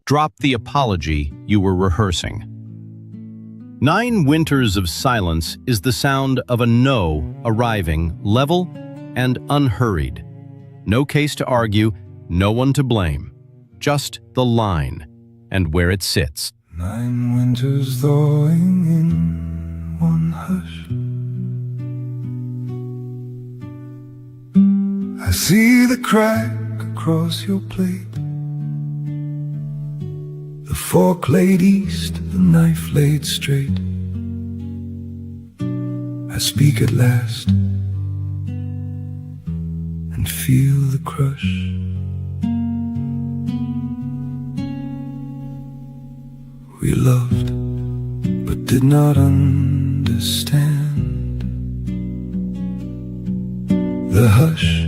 Drop the apology you were rehearsing. 9 Winters of Silence is the sound of a no arriving, level and unhurried. No case to argue, no one to blame. Just the line and where it sits. 9 winters thawing in one hush. I see the crack across your plate. The fork laid east, the knife laid straight. I speak at last and feel the crush. We loved, but did not understand the hush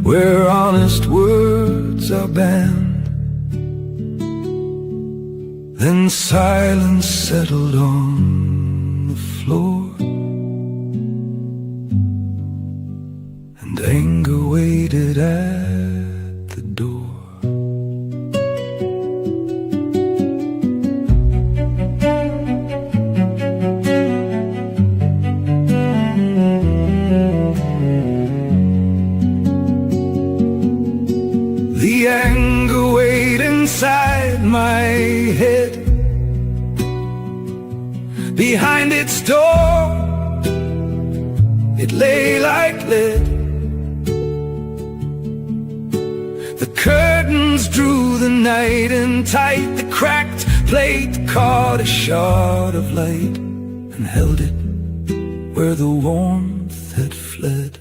where honest words are banned. Then silence settled on the floor, and anger waited at the door. The anger weighed inside my head. Behind its door, it lay like lead. The curtains drew the night in tight. The cracked plate caught a shot of light and held it where the warmth had fled.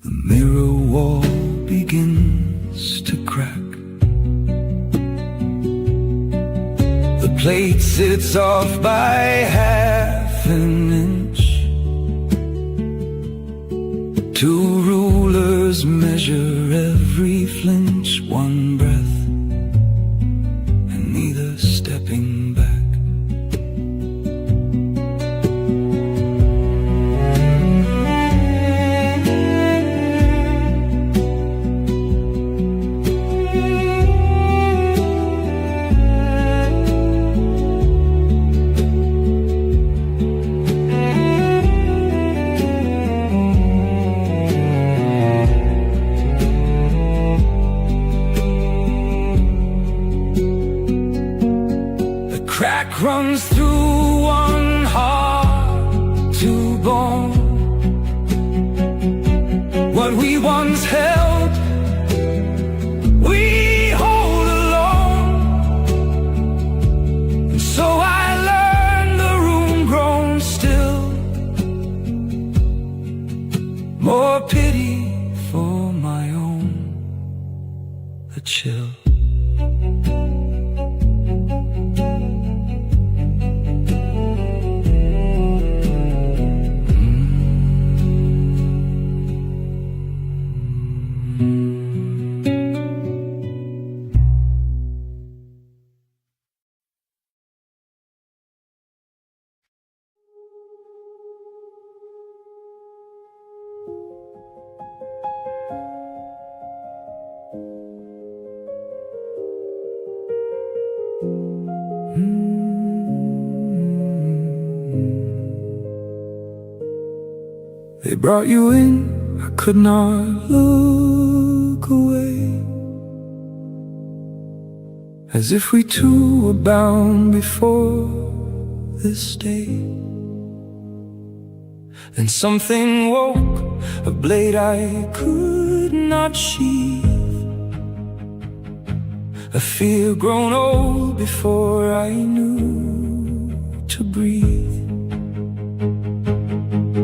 The mirror wall begins to crack. The plate sits off by half an inch. 2 rulers measure every flinch. 1 breath and neither stepping back. Crack runs through one heart to bone. What we once held, we hold alone. And so I learned the room grown still. More pity for my own, a chill. They brought you in, I could not look away, as if we two were bound before this day. Then something woke, a blade I could not sheathe, a fear grown old before I knew to breathe.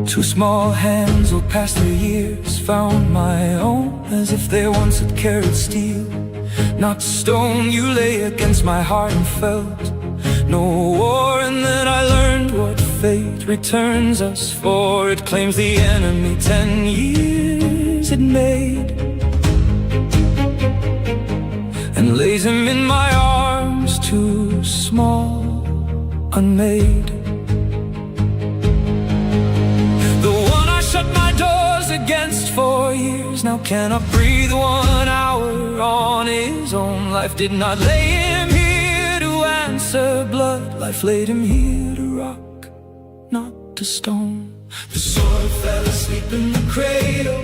2 small hands will pass the years, found my own, as if they once had carried steel. Not stone, you lay against my heart and felt no war. And then I learned what fate returns us for. It claims the enemy 10 years it made, and lays him in my arms, too small, unmade. Shut my doors against for years, now cannot breathe 1 hour Life did not lay him here to answer blood. Life laid him here to rock, not to stone. The sword fell asleep in the cradle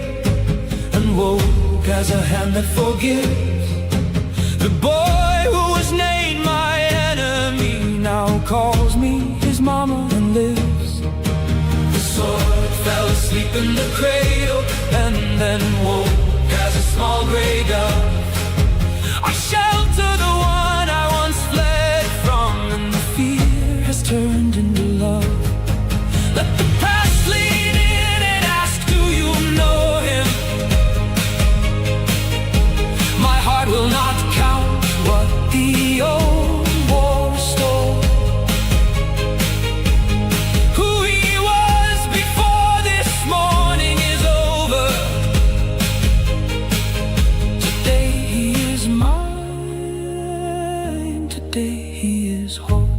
and woke as a hand that forgives. The boy who was named my enemy now calls me his mama and lives. The sword fell asleep in the cradle and then woke as a small gray dove. I shelter the one I once fled from, and the fear has turned into love. Let the past lean in and ask, do you know him? My heart will not count what the old war stole. Who he was before this morning is over. Today he is mine, today he is whole.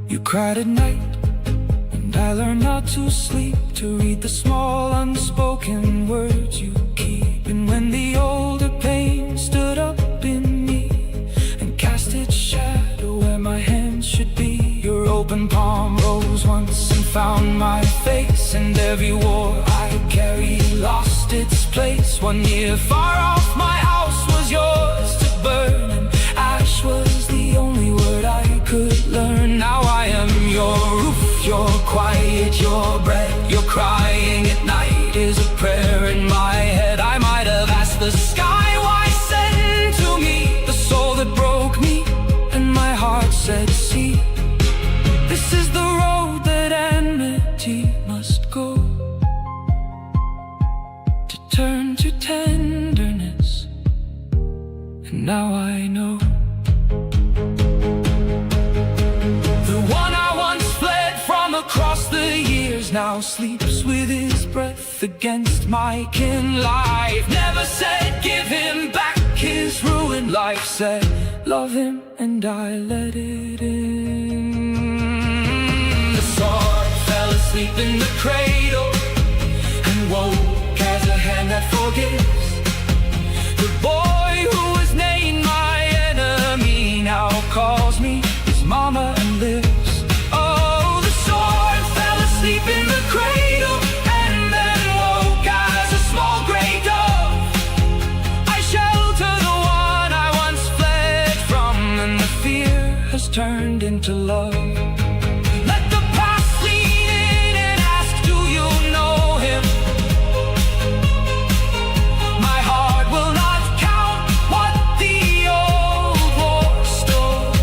You cried at night, and I learned not to sleep, to read the small unspoken words you keep. And when the older pain stood up in me and cast its shadow where my hands should be, your open palm rose once and found my face, and every war I carried lost its place. 1 year far off, my house was yours to burn, and ash was the only word I could learn. Now I am your roof, your quiet, your bread. Your crying at night is a prayer in my head. I might have asked the sky why send to me the soul that broke me, and my heart said, see, this is the road that enmity must go, to turn to tenderness. And now I know. The one I once fled from across the years now sleeps with his breath against my kin. Life never said give him back his ruined. Life said love him, and I let it in. The sword fell asleep in the cradle and woke as a hand that forgives. The boy who was named my enemy now calls me his mama and lives. Oh, the sword fell asleep in the cradle and then woke as a small gray dove. I shelter the one I once fled from, and the fear has turned into love. Let the past lean in and ask, do you know him? My heart will not count what the old war stole.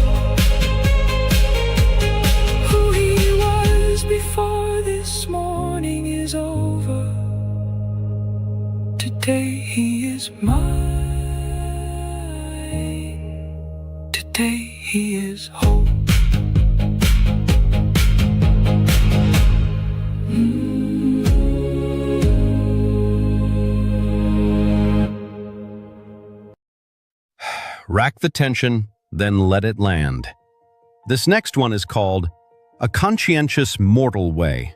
Who he was before this morning is over. Today he is mine. Today he is whole. Rack the tension, then let it land. This next one is called A Conscientious Mortal Way.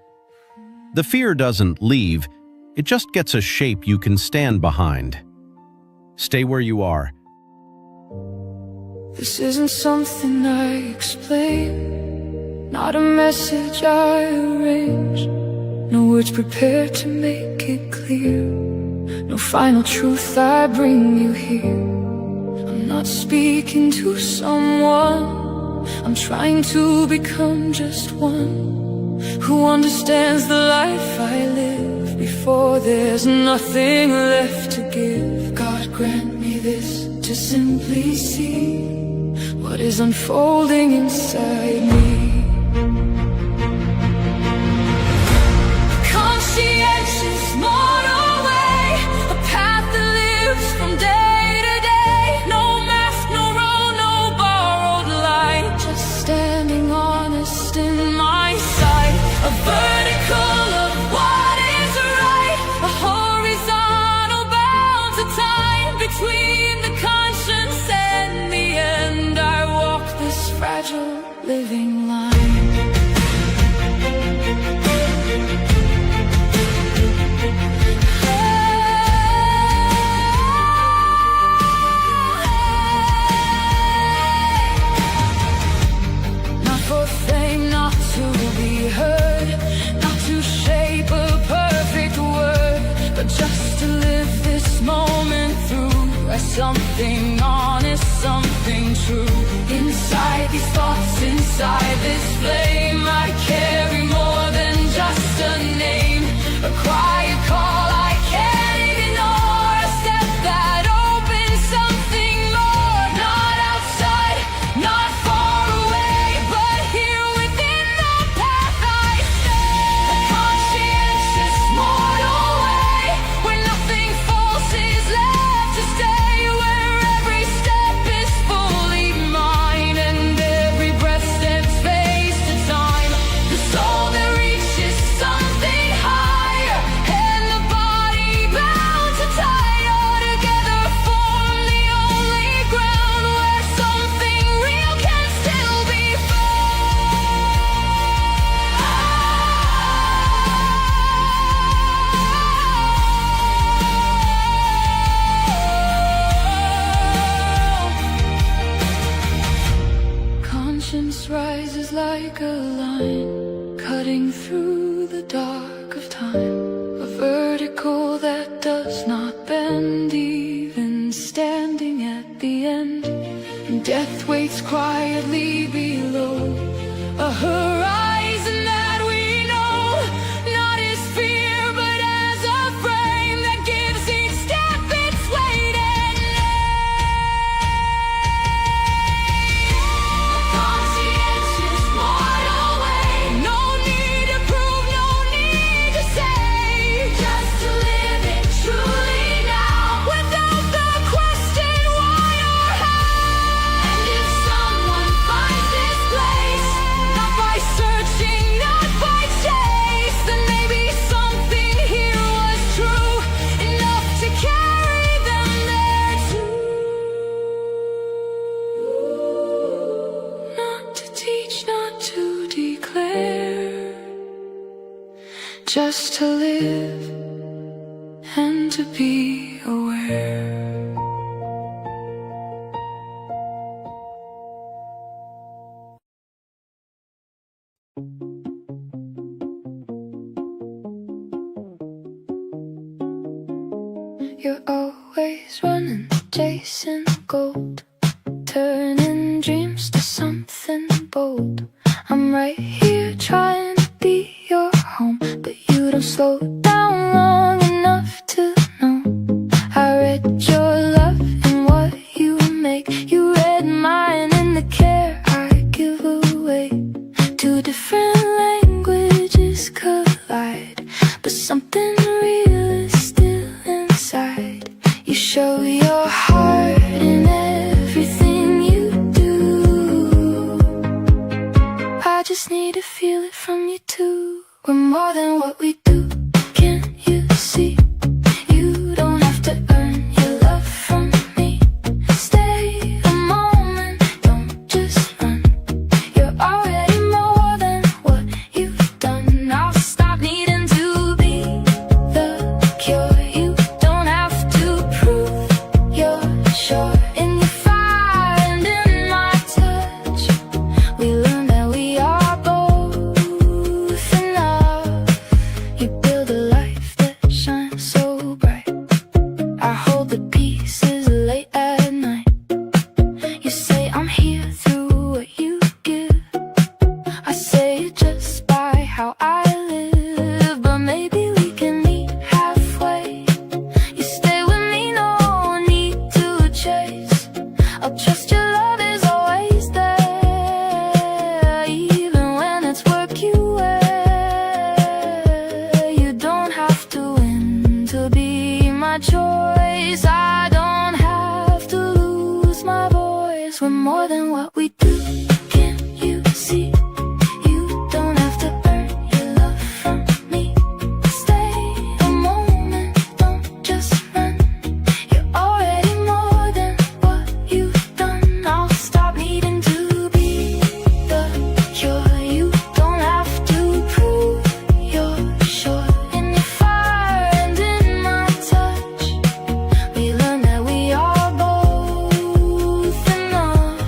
The fear doesn't leave, it just gets a shape you can stand behind. Stay where you are. This isn't something I explain, not a message I arrange. No words prepared to make it clear, no final truth I bring you here. I'm not speaking to someone, I'm trying to become just one who understands the life I live before there's nothing left to give. God grant me this, to simply see what is unfolding inside me. Conscientious mortal way, a path that lives from day to day. No mask, no road, no borrowed light, just standing honest in my sight. A vertical of what is right, a horizontal bound to time. Between the conscience and the end, I walk this fragile living line. by something honest, something true. Inside these thoughts, inside this flame, I carry more than just a name, a quiet call I can't ignore, a step that opens something more. Not outside, not far away, but here within the path I stay. A conscientious mortal way, where nothing false is left to stay, where every step is fully mine and every breath stands face to time. The soul that reaches something higher, and the body bound to tie all together, form the only ground where something real can still be found. Conscience rises like a line, cutting through the dark of time, a vertical that does not bend, even standing at the end. And death waits quietly below, a horizon that we know, not as fear but as a frame that gives each step its weight and name. Conscientious mortal way, no need to prove, no need to say, just to live it truly now, without the question why or how. And if someone finds this place, not by searching, not by chase, then maybe something here was true, enough to carry them there too. Not to teach, not to declare, just to live and to be aware. You're always running, chasing gold, turning dreams to something bold. I'm right here trying to be your home, but you don't slow down long enough to know. I read your love and what you make, you read mine in the care I give away. Two different languages collide, but something real is still inside. You show your heart in everything you do. I just need to feel it from you too. We're more than what we do. Can't you see? You don't have to earn your love from me. Stay a moment, don't just run. You're already more than what you've done. I'll stop needing to be the cure. You don't have to prove you're sure. In your fire and in my touch, we learn that we are both enough. You build a life that shines so bright. I hold the pieces late at night. You say I'm here through what you give. I say it just by how I live, but maybe we can meet halfway. You stay with me, no need to chase. I'll trust your love is always there, even when it's work you wear. You don't have to win to be my choice. I don't have to lose my voice. We're more than what we do. Can't you see? You don't have to earn your love from me. Stay a moment, don't just run. You're already more than what you've done. I'll stop needing to be the cure. You don't have to prove you're sure. In your fire and in my touch, we learn that we are both enough.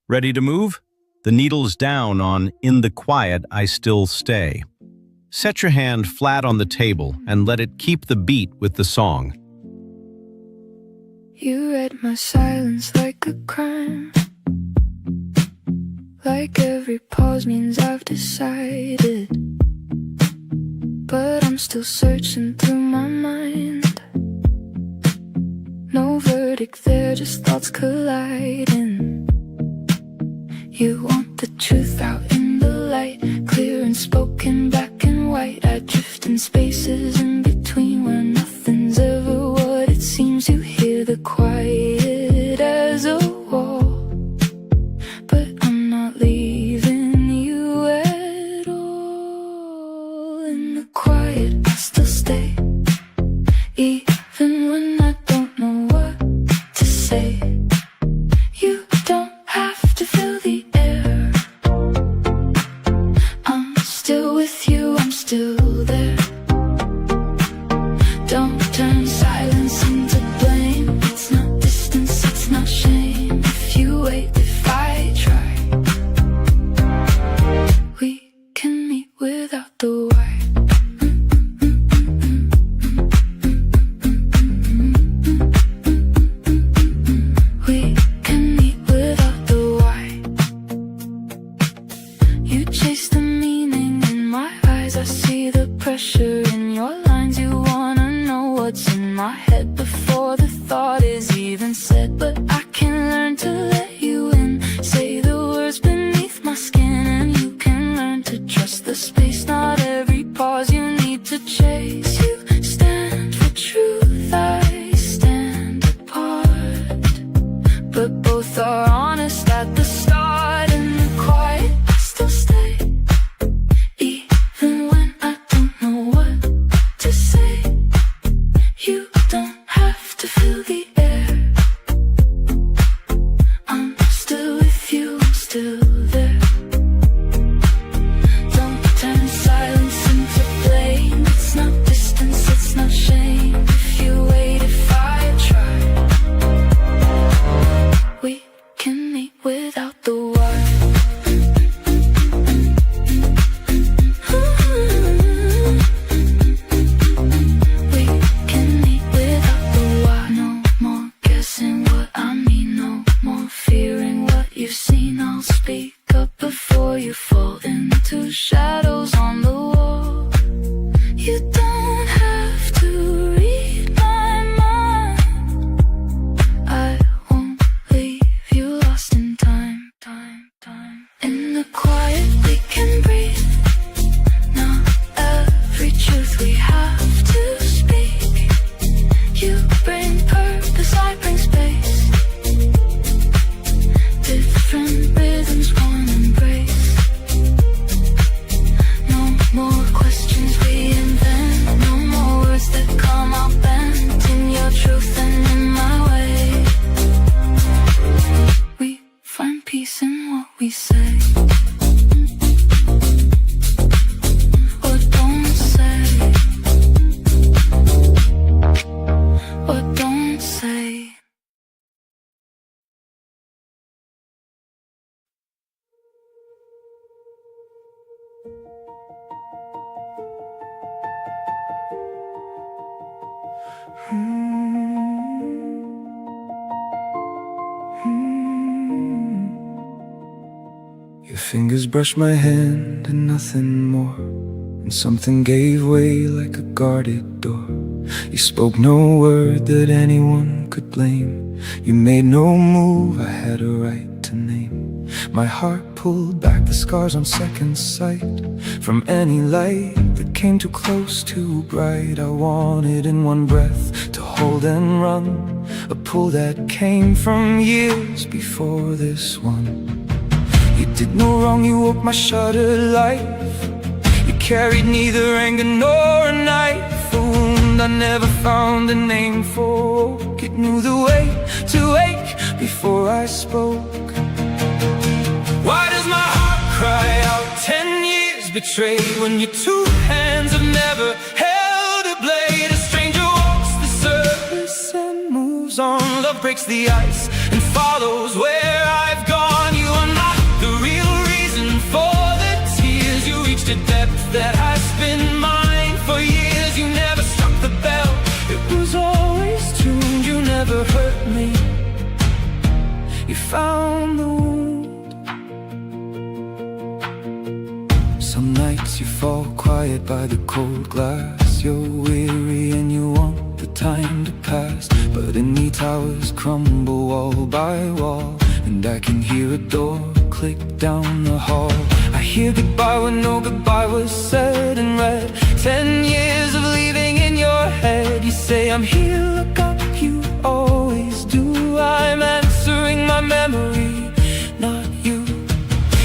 Ready to move? The needle's down on In the Quiet I Still Stay. Set your hand flat on the table and let it keep the beat with the song. You read my silence like a crime, like every pause means I've decided. But I'm still searching through my mind. No verdict there, just thoughts colliding. You want the truth out in the light, clear and spoken, black and white. I drift in spaces in between where nothing's ever what it seems. You hear the quiet as a wall, but I'm not leaving you at all. In the quiet I still stay, even when I don't know what to say. You don't have to feel the air. I'm still with you, I'm still there. Don't turn silence into blame. It's not distance, it's not shame. If you wait, if I try, we can meet without the why. We can meet without the why. You chase the meaning in my eyes, I see the pressure in your lines. You wanna know what's in my head before the thought is even said. But I can learn to let you in, say the words beneath my skin. And you can learn to trust the space, not every pause you need to chase. You stand for truth, I stand apart, but both are honest at the start. In the quiet I still stay, even when I don't know what to say. You don't have to feel the air. I'm still with you, I'm still there. Don't turn silence into blame. It's not distance, it's not shame. If you wait, if I try, we can meet without the why. We can meet without the why. No more guessing what I mean, no more fearing what you've seen. I'll speak up before you fall into shadows on the wall. You don't have to read my mind. I won't leave you lost in time. In the quiet we can breathe. Not every truth we have to speak. You bring purpose, I bring space. Different rhythms, one embrace. No more questions we invent. No more words that come out bent. In your truth and in my way, we find peace in what we say. Or don't say. Or don't say. Your fingers brushed my hand and nothing more, and something gave way like a guarded door. You spoke no word that anyone could blame. You made no move I had a right to name. My heart pulled back the scars on second sight from any light that came too close, too bright. I wanted in one breath to hold and run, a pull that came from years before this one. You did no wrong, you woke my shuttered life. You carried neither anger nor a knife, a wound I never found a name for. It knew the way to ache before I spoke. Why does my heart cry out 10 years betrayed, when your two hands have never held a blade? A stranger walks the surface and moves on. Love breaks the ice and follows where I've gone. You by the cold glass. You're weary and you want the time to pass, but in neat towers crumble wall by wall, and I can hear a door click down the hall. I hear goodbye when no goodbye was said and read. 10 years of leaving in your head. You say I'm here, look up, you always do. I'm answering my memory, not you.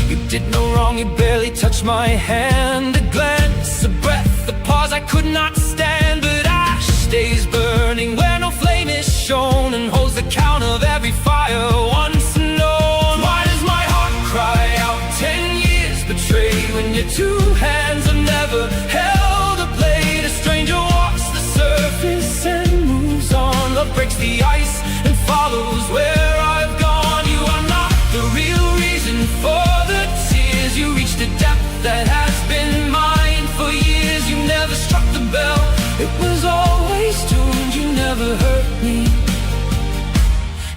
You did no wrong, you barely touched my hand. A glance, a breath, a pause I could not stand. But ash stays burning where no flame is shown, and holds the count of every fire once known. Why does my heart cry out? 10 years betrayed when your two hands have never held a blade. A stranger walks the surface and moves on. Love breaks the ice and follows where I've gone. You are not the real reason for the tears. You reached a depth that has been mine for years. You never struck the bell, it was always tuned. You never hurt me,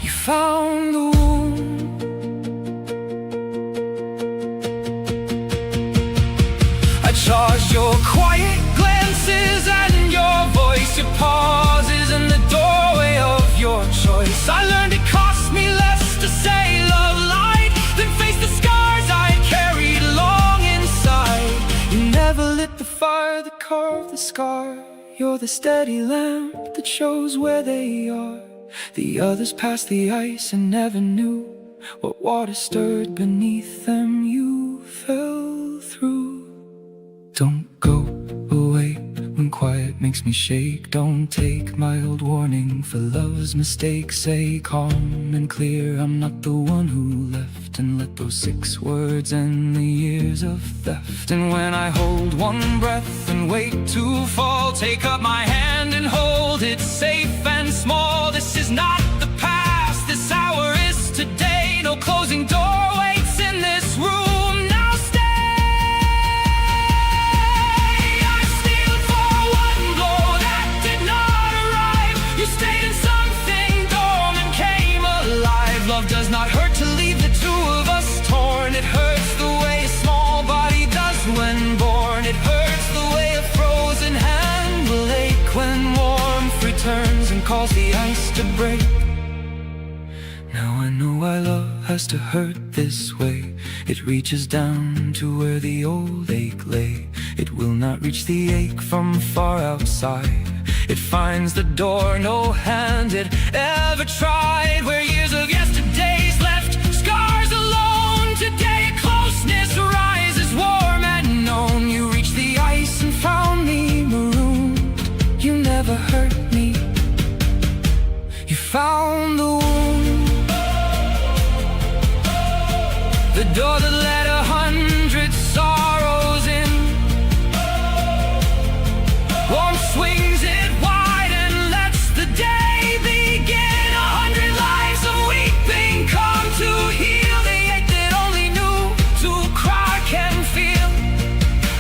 you found the wound. I charged your quiet glances and your voice, your pauses and the doorway of your choice. I learned it cost me less to say love light than face the scars I carried long inside. You never lit the fire that carved the scar. You're the steady lamp that shows where they are. The others passed the ice and never knew what water stirred beneath them. You fell through. Don't go away when quiet makes me shake. Don't take my old warning for love's mistakes. Say calm and clear, I'm not the one who left, and let those 6 words end the years of theft. And when I hold one breath and wait to fall, take up my hand and hold it safe and small. This is not the past, this hour is today. No closing door waits in this room. Love does not hurt to leave the two of us torn. It hurts the way a small body does when born. It hurts the way a frozen hand will ache when warmth returns and calls the ice to break. Now I know why love has to hurt this way. It reaches down to where the old ache lay. It will not reach the ache from far outside. It finds the door no hand had ever tried. Where years of yesterdays left scars alone, today closeness rises warm and known. You reached the ice and found me marooned. You never hurt me, you found the wound. The door that let 100 sorrows in. Warm swings it wide and lets the day begin. 100 lives of weeping come to heal the ache that only knew to cry can feel.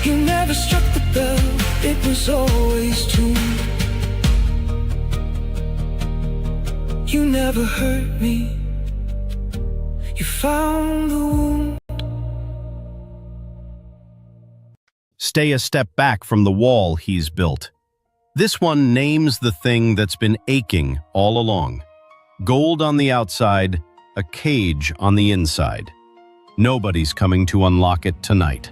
You never struck the bell, it was always tuned. You never hurt me, you found the wound. Stay a step back from the wall he's built. This one names the thing that's been aching all along. Gold on the outside, a cage on the inside. Nobody's coming to unlock it tonight.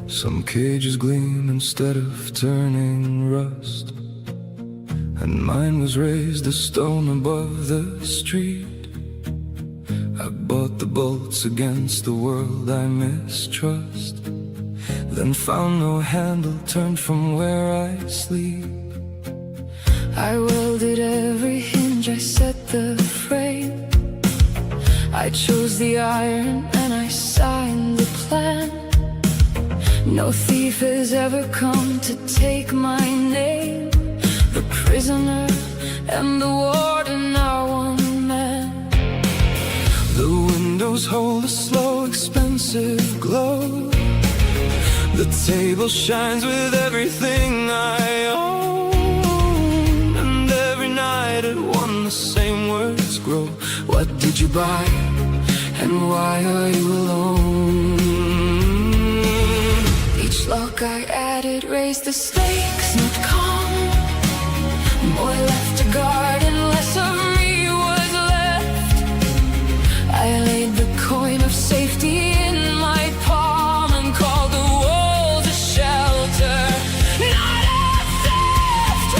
Some cages gleam instead of turning rust, and mine was raised a stone above the street. I bought the bolts against the world I mistrust, then found no handle turned from where I sleep. I welded every hinge, I set the frame. I chose the iron and I signed the plan. No thief has ever come to take my name. The prisoner and the warden are one man. The windows hold a slow, expensive glow. The table shines with everything I own, and every night at one the same words grow. What did you buy? And why are you alone? Each lock I added raised the stakes, not calm. More left to guard and less of me was left. I laid the coin of safety in my palm and called the walls a shelter, not a theft.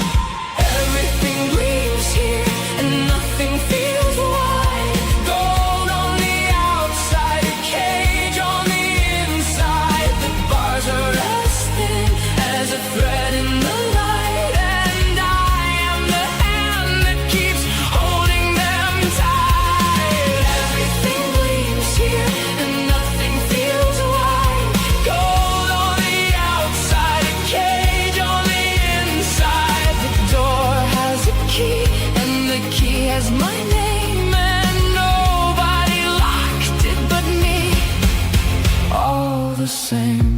Everything gleams here and nothing feels wide. Gold on the outside, a cage on the inside. The bars are as thin as a thread in the light, and I am the hand that keeps holding them tight. Everything gleams here and nothing feels wide. Gold on the outside, a cage on the inside. The door has a key and the key has my name, and nobody locked it but me. All the same.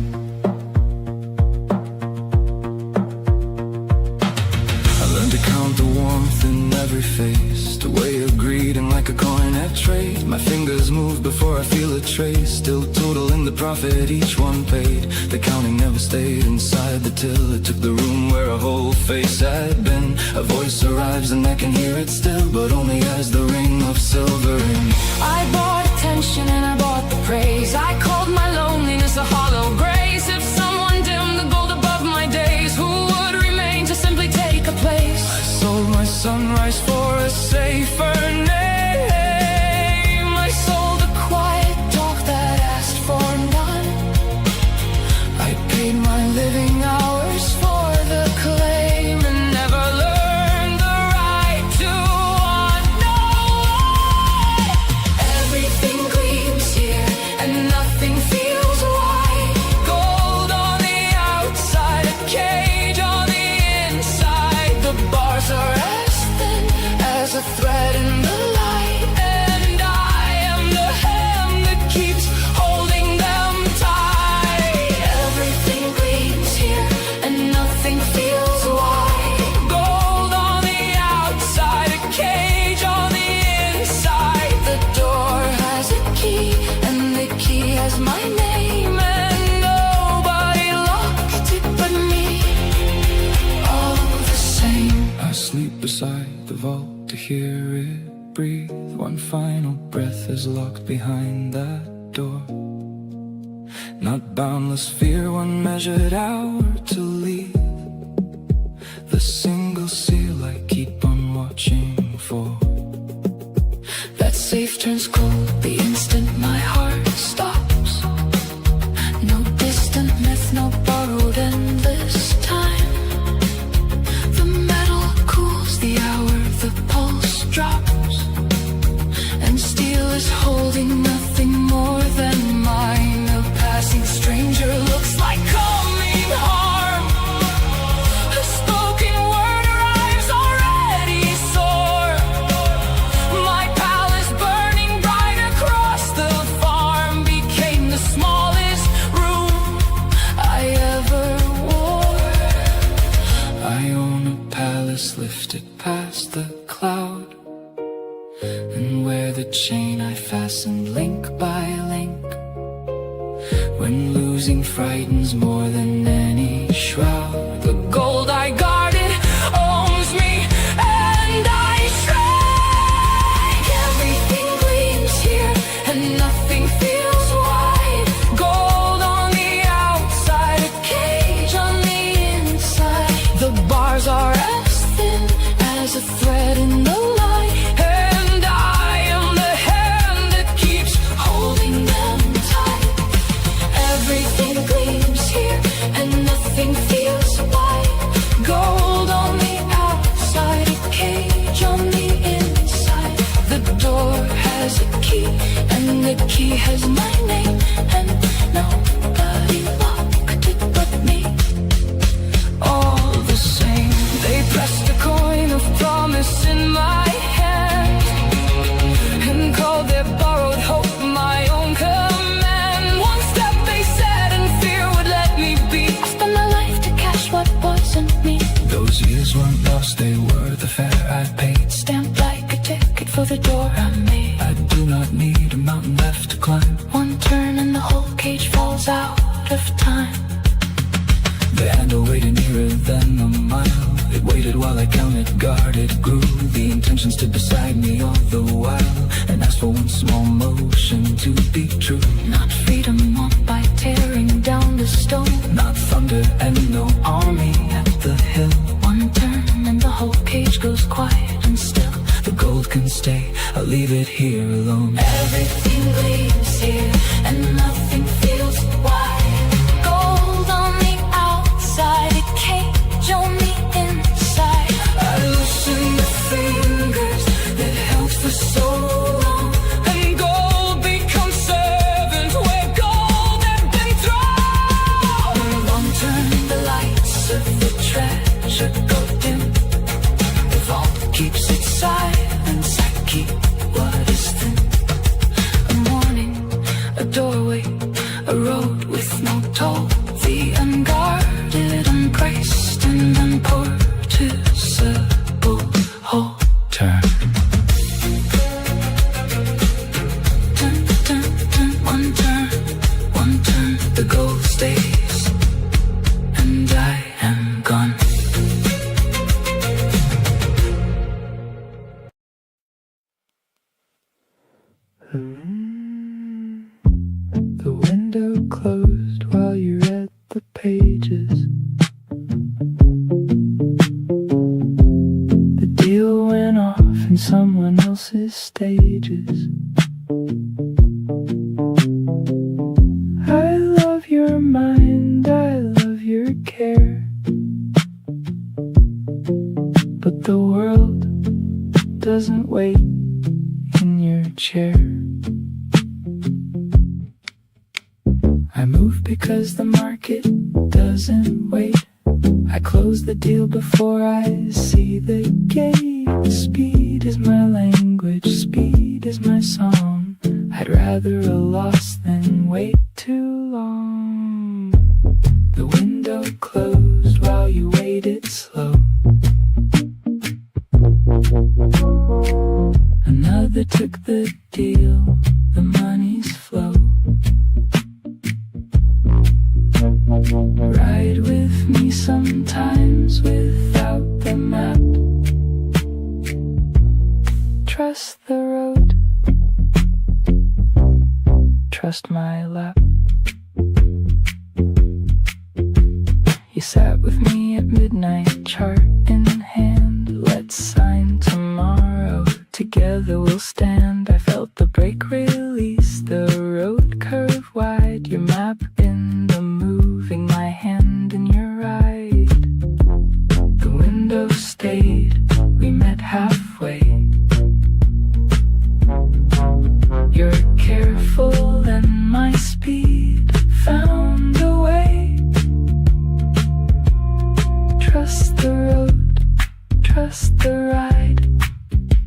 I learned to count the warmth in every face, to weigh a greeting like a coin at trade. My fingers move before I feel a trace, still totaling the profit each one paid. The counting never stayed inside the till, it took the room where a whole face had been. A voice arrives and I can hear it still, but only as the ring of silver in. I bought attention and I bought the praise. I called my loneliness a hollow grace. If someone dimmed the gold above my days, who would remain to simply take a place? I sold my sunrise for a safer name. I sold the quiet talk that asked for none. I paid my living hours for the claim and never learned the right to want no one. Everything gleams here and nothing feels wide. Gold on the outside, a cage on the inside. The bars are as thin as a thread in the light, and I am the hand that keeps holding them tight. Everything gleams here and nothing feels wide. Gold on the outside, a cage on the inside. The door has a key and the key has my name, and nobody locked it but me. All the same. I sleep beside the vault to hear it breathe. One final breath is locked behind that door. Not boundless fear, one measured hour to leave. The single seal I keep on watching for. That safe turns cold the instant my heart stops. No distant myth, no borrowed endless time. The metal cools the hour, the pulse drops, and steel is holding nothing more than mine. A passing stranger looks like coming harm. A spoken word arrives already sore. My palace burning bright across the farm became the smallest room I ever wore. I own a palace lifted past the cloud, and where the chain I fastened link by link. When losing frightens more than any shroud, the gold I guarded owns me, and I shrink. Everything gleams here and nothing feels wide. Gold on the outside, a cage on the inside. The bars are as thin as a thread in the light, and I am the hand that keeps holding them tight. Everything gleams here and nothing feels wide. Gold on the outside, a cage on the inside. The door has a key and the key has my name, and nobody locked it but me. All the same. They pressed a coin of promise in my hand and called their borrowed hope my own command. One step they said and fear would let me be. I spent my life to cash what wasn't me. Those years weren't lost, they were the fare I paid, stamped like a ticket for the door I made. me. I do not need a mountain left to climb. One turn and the whole cage falls out of time. The handle waited nearer than a mile. It waited while I counted, guarded, grew. The intention stood beside me all the while, and asked for one small motion to be true. Not freedom won by tearing down the stone. Not thunder and no army at the hill. One turn and the whole cage goes quiet and still. The gold can stay, I'll leave it here alone. Everything gleams here and nothing feels wide. Gold on the outside, a cage on the inside. I loosen the fingers that held for so long, and gold becomes servant where gold had been thrown. One turn, the lights of the treasure go dim. The vault keeps its silence, I keep what is thin. A morning, a doorway, a road with no toll. The unguarded, ungraced, and unpurchasable whole turn. Turn, turn, turn, one turn, the gold stays, and I am gone. The window closed while you read the pages. The deal went off in someone else's stages. I love your mind, I love your care, but the world doesn't wait in your chair. I move because the market doesn't wait. I close the deal before I see the gate. Speed is my language, speed is my song. I'd rather a loss than wait too long. The window closed while you waited slow. Another took the deal, the money's flow. Ride with me sometimes without the map. Trust the road, trust my lap. You sat with me at midnight, chart in hand. Let's sign tomorrow, together we'll stand. I felt the brake release, the road curve wide. Your map in the moving, my hand in your ride. The window stayed, we met halfway. You're careful and my speed found a way. Trust the road, trust the ride,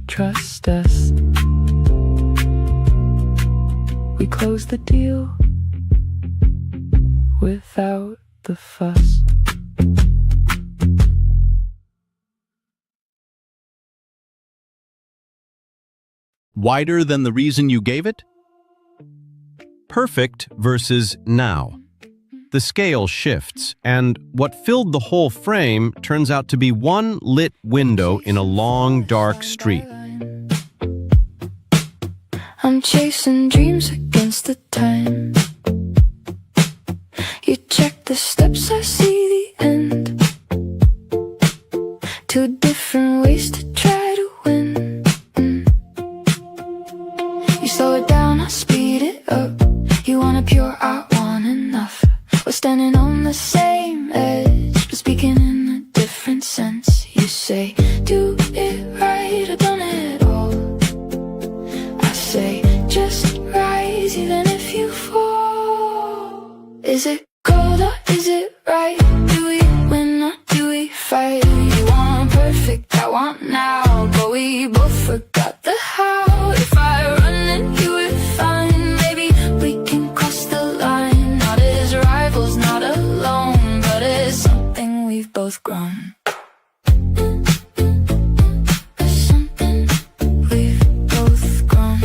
trust us. We closed the deal without the fuss. Wider than the reason you gave it? Perfect versus now. The scale shifts, and what filled the whole frame turns out to be one lit window in a long, dark street. I'm chasing dreams against the time. You check the steps, I see the end. Two different ways to try to win. You slow it down, I speed it up. You want a pure, I want enough. We're standing on the same edge, but speaking in a different sense. You say, do it right, I've done it all. I say, just rise even if you fall. Is it cold or is it right? Do we win or do we fight? You want perfect, I want now, but we both forgot the how. If I run then you would find, maybe we can cross the line. Not as rivals, not alone, but as something we've both grown. As something we've both grown.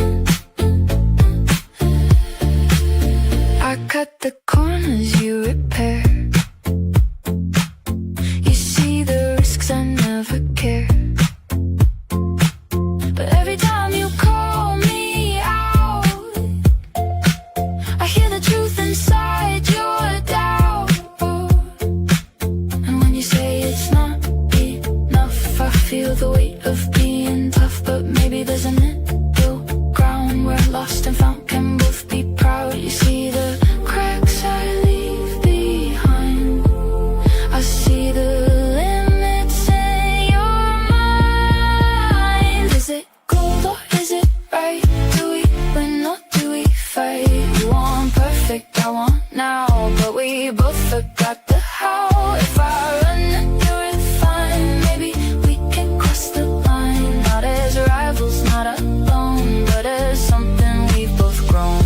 now, but we both forgot the how. If I run and you're fine, maybe we can cross the line. Not as rivals, not alone, but as something we've both grown.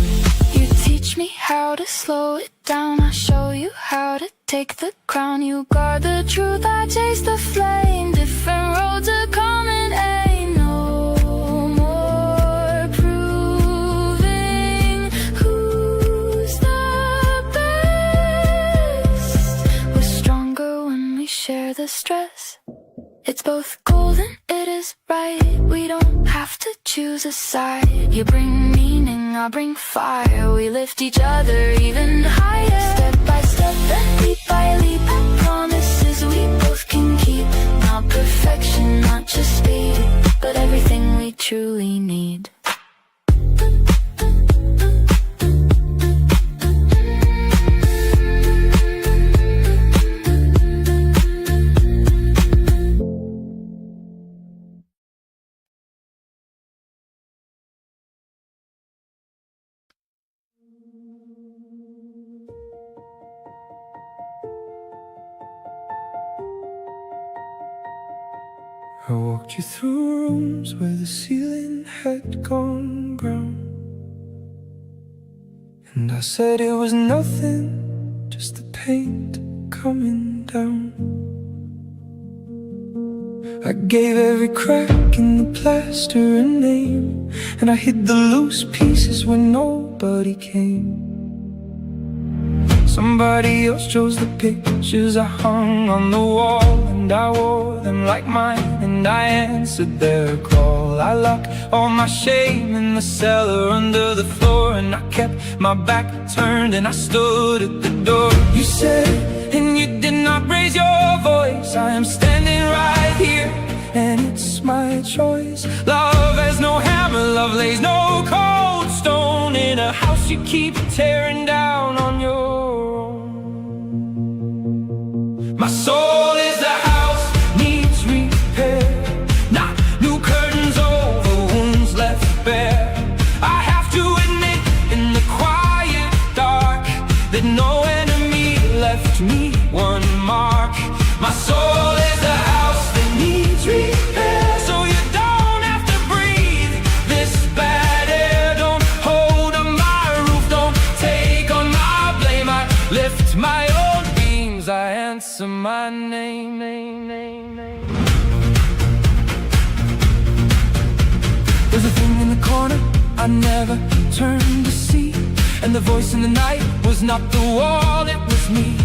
You teach me how to slow it down, I show you how to take the crown. You guard the truth, I chase the flame. Different roads, a common aim. No more proving who's the best. We're stronger when we share the stress. It's both golden, it is right. We don't have to choose a side. You bring meaning, I bring fire. We lift each other even higher. Step by step and leap by leap, promises we both can keep. Not perfection, not just speed, but everything we truly need. I walked you through rooms where the ceiling had gone brown, and I said it was nothing, just the paint coming down. I gave every crack in the plaster a name, and I hid the loose pieces when nobody came. Somebody else chose the pictures I hung on the wall, and I wore them like mine, and I answered their call. I locked all my shame in the cellar under the floor, and I kept my back turned and I stood at the door. You said, and you did not raise your voice, I am standing right here, and it's my choice. Love has no hammer, love lays no cold stone in a house you keep tearing down on your own. My soul is the house, needs repair, not new curtains over wounds left bare. I have to admit in the quiet dark that no enemy left me one mark. My soul is the house that needs repair, so you don't have to breathe this bad air. Don't hold up my roof, don't take on my blame. I lift my own beams, I answer my name. There's a thing in the corner I never turned to see, and the voice in the night was not the wall, it was me.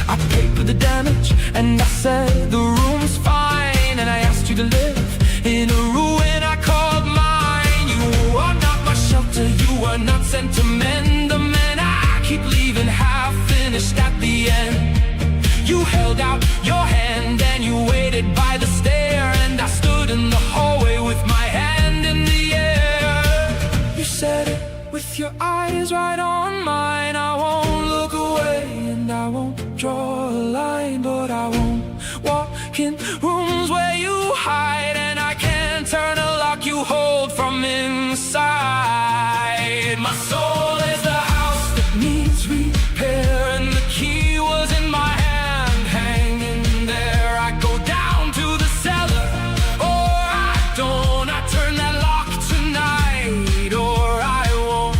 I paid for the damage and I said the room's fine, and I asked you to live in a ruin I called mine. You are not my shelter, you are not sent to mend the man I keep leaving half finished at the end. You held out your hand and you waited by the stair, and I stood in the hallway with my hand in the air. You said it with your eyes right on mine. I won't look away and I won't draw a line, but I won't walk in rooms where you hide, and I can't turn a lock you hold from inside. My soul is the house that needs repair, and the key was in my hand, hanging there. I go down to the cellar, or I don't. I turn that lock tonight, or I won't.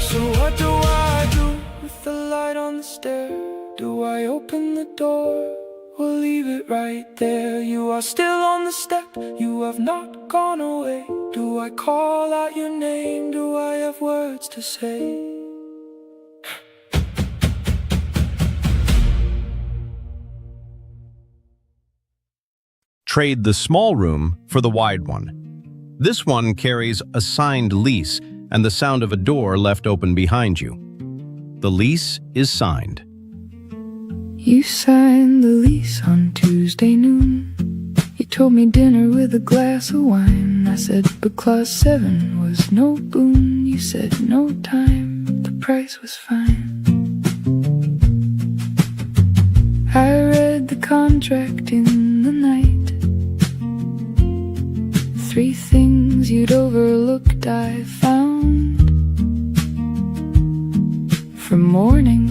So what do I do with the light on the stair? Do I open the door or leave it right there? You are still on the step, you have not gone away. Do I call out your name? Do I have words to say? Trade the small room for the wide one. This one carries a signed lease and the sound of a door left open behind you. The lease is signed. You signed the lease on Tuesday noon. You told me dinner with a glass of wine. I said, but clause 7 was no boon. You said no time, the price was fine. contract in the night. 3 things you'd overlooked I found. For morning,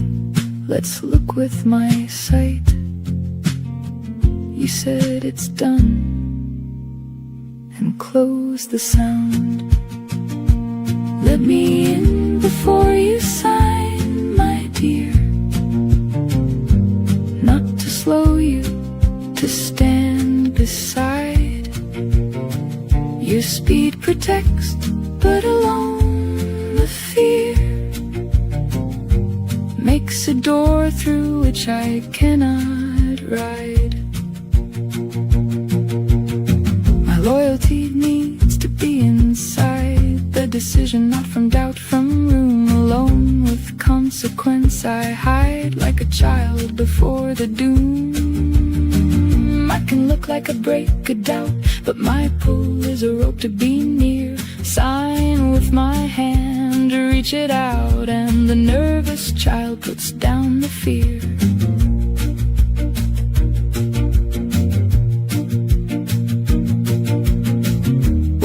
let's look with my sight. You said it's done, and close the sound. Let me in before you sign, my dear. Not to slow you, to stand beside. Your speed protects, but alone the fear makes a door through which I cannot ride. My loyalty needs to be inside the decision, not from doubt, from room alone with consequence. I hide like a child before the doom. I can look like a break a doubt, but my pull is a rope to be near. Sign with my hand, reach it out, and the nervous child puts down the fear.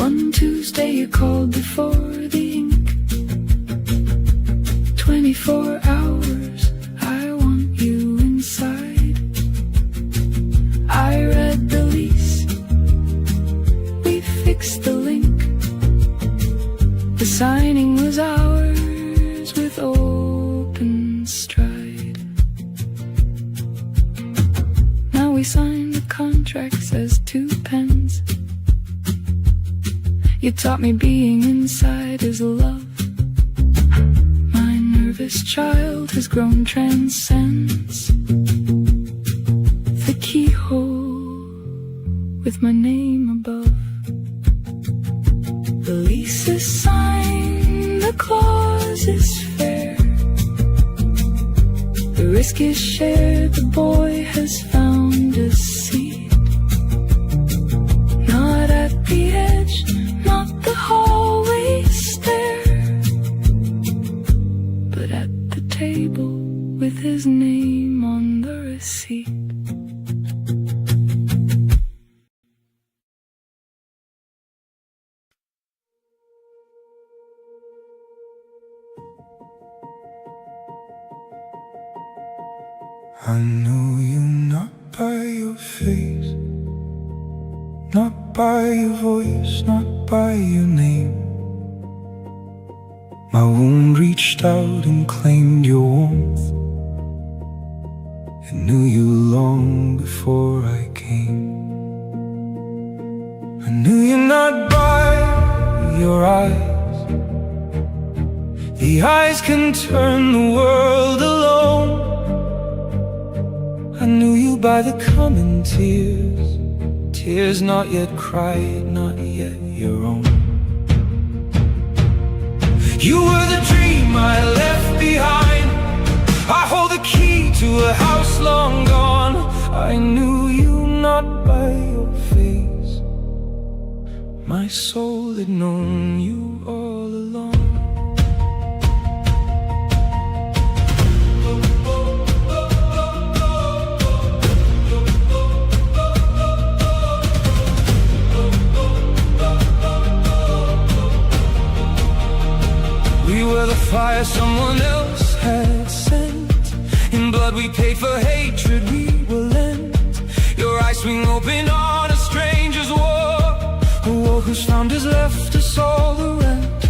One Tuesday you called before the ink. 24 hours, I want you inside. I read the lease, we fixed the link. The signing was ours with open stride. Now we sign the contracts as 2 pens. You taught me being inside is love. My nervous child has grown transcends the keyhole with my name above. The lease is signed, the clause is fair. The risk is shared, the boy has found a seat. Not at the edge, not the hallway stair, but at the table with his name on the receipt. I know you not by your face, not by your voice, not by your name. My wound reached out and claimed your warmth. It knew you long before I came. I knew you not by your eyes. The eyes can turn the world alone. I knew you by the common tears, tears not yet cried, not yet your own. You were the dream I left behind. I hold the key to a house long gone. I knew you not by your face. My soul had known you all along. We were the fire someone else had sent. In blood we paid for hatred we were lent. Your eyes swing open on a stranger's war. A war whose founders left us all the rent.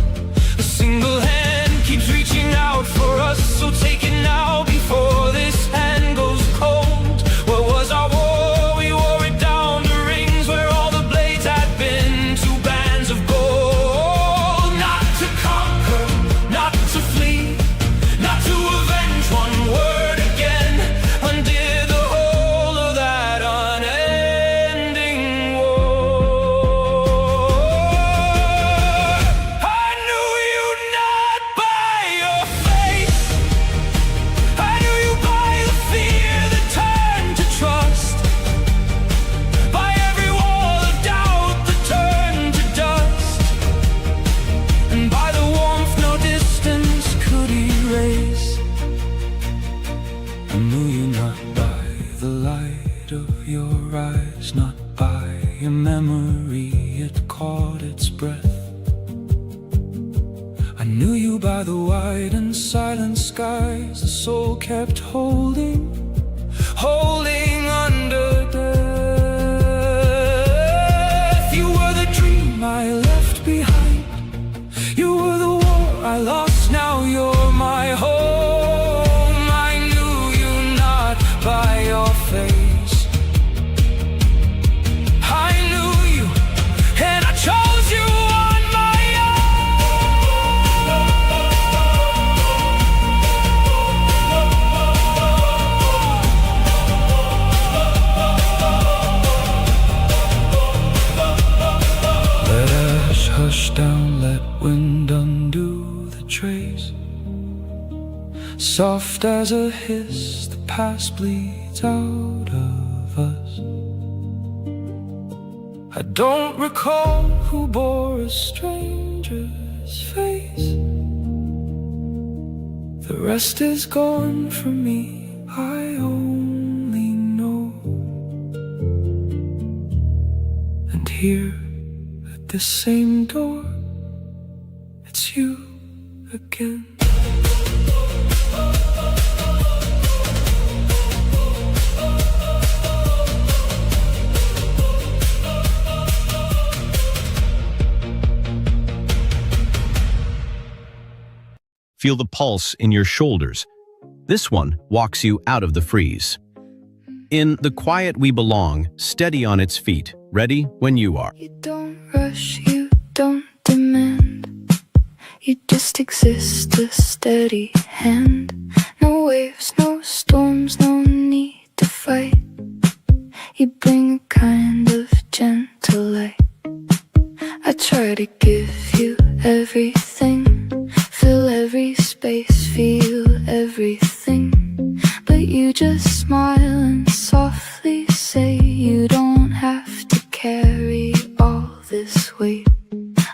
A single hand keeps reaching out for us, so take it now before this hand goes cold. What was our war? We wore it down to rings where all the blades had been. 2 bands of gold. Not to conquer, not to flee, not to avenge one word again. Undid the whole of that unending war. I your memory, it caught its breath. I knew you by the wide and silent skies the soul kept holding under death. You were the dream I left behind. You were the war I lost, now you're my home. I knew you not by your face. I knew you, and I chose you on my own. Let ash hush down, let wind undo the trace. Soft as a hiss, the past bleeds out of us. I don't recall who bore a stranger's face. The rest is gone from me, I only know. And here at this same door, it's you again. Feel the pulse in your shoulders. This one walks you out of the freeze. In The Quiet We Belong, steady on its feet, ready when you are. You don't rush, you don't demand. You just exist, a steady hand. No waves, no storms, no need to fight. You bring a kind of gentle light. I try to give you everything. Fill every space, feel everything. But you just smile and softly say you don't have to carry all this weight.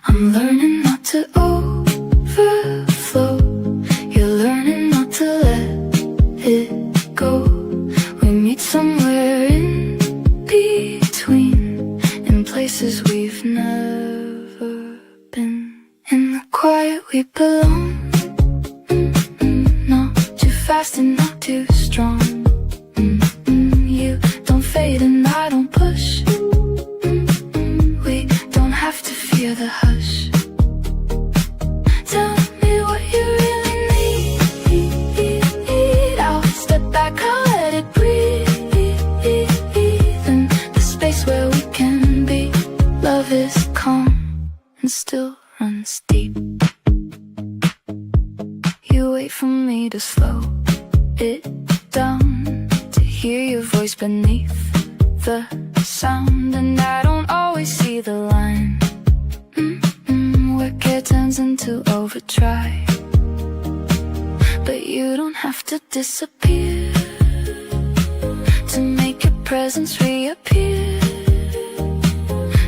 I'm learning not to overflow. You're learning not to let it go. We meet somewhere in between, in places we've never been. In the quiet we belong. Not too fast and not too strong. You don't fade and I don't push. We don't have to fear the hush. Tell me what you really need. I'll step back, I'll let it breathe. In the space where we can be. Love is calm and still runs deep. You wait for me to slow it down, to hear your voice beneath the sound. And I don't always see the line where care turns into overdrive. But you don't have to disappear to make your presence reappear.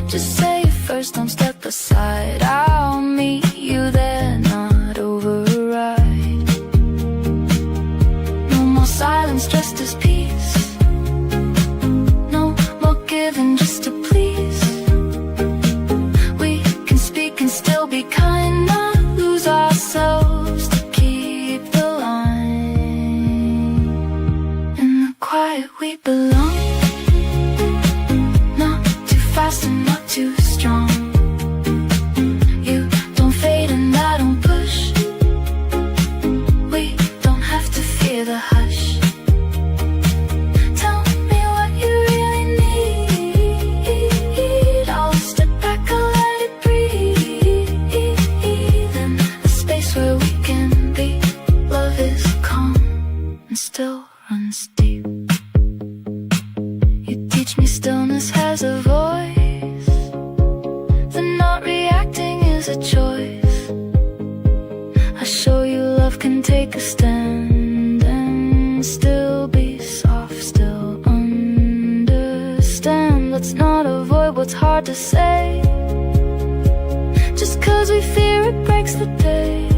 Just say it first, don't step aside. I'll meet you there, not override. No more silence, just as peace. No more giving just to please. We can speak and still be kind, not lose ourselves to keep the line. In the quiet we belong. Not too fast and not too strong. You don't fade and I don't push. We don't have to fear the hush. Tell me what you really need. I'll step back, I'll let it breathe. In a space where we can be. Love is calm and still runs deep. You teach me stillness has a voice. The not reacting is a choice. I show you love can take a stand and still be soft, still understand. Let's not avoid what's hard to say. Just cause we fear it breaks the day.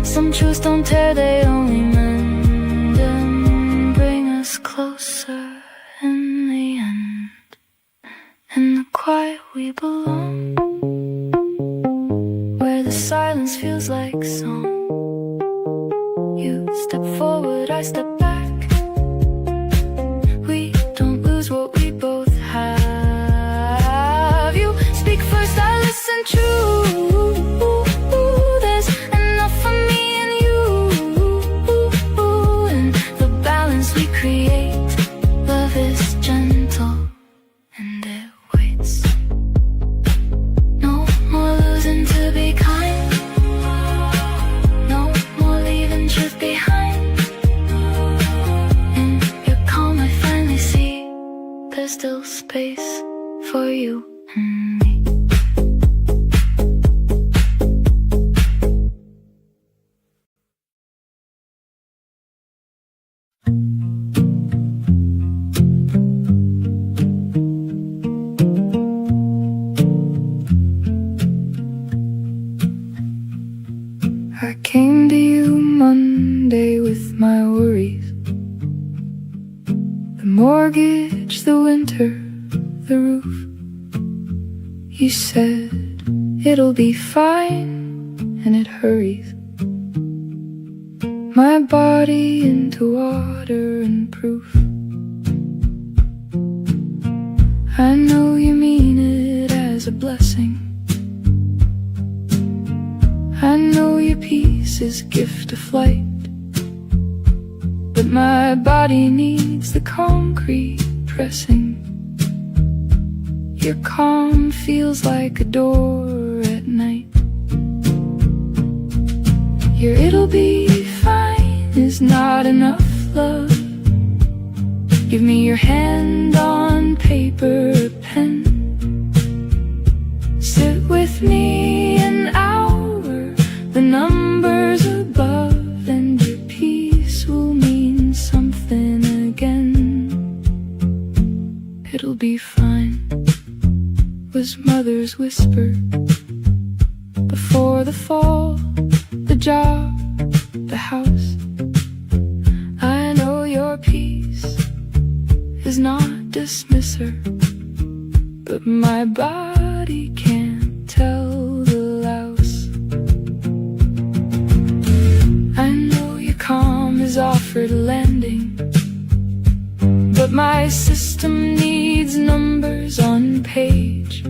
Some truths don't tear, they only mend and bring us closer in the end. quiet we belong, where the silence feels like song. You step forward, I step back. We don't lose what we both have. You speak first, I listen true. There's enough for me and you, and the balance we create. Love is gentle and it waits. No more losing to be kind. No more leaving truth behind. In your calm I finally see there's still space for you and me. I came to you Monday with my worries, the mortgage, the winter, the roof. You said it'll be fine, and it hurries my body into water and proof. I know you mean it as a blessing. I know your peace is gift of flight, but my body needs the concrete pressing. Your calm feels like a door at night. Your it'll be fine is not enough love. Give me your hand on paper, a pen. Sit with me an hour, the numbers above, and your peace will mean something again. It'll be fine, was mother's whisper before the fall, the job, the house. I know your peace is not dismiss her, but my body can't tell the louse. I know your calm is offered landing, but my system needs numbers on page.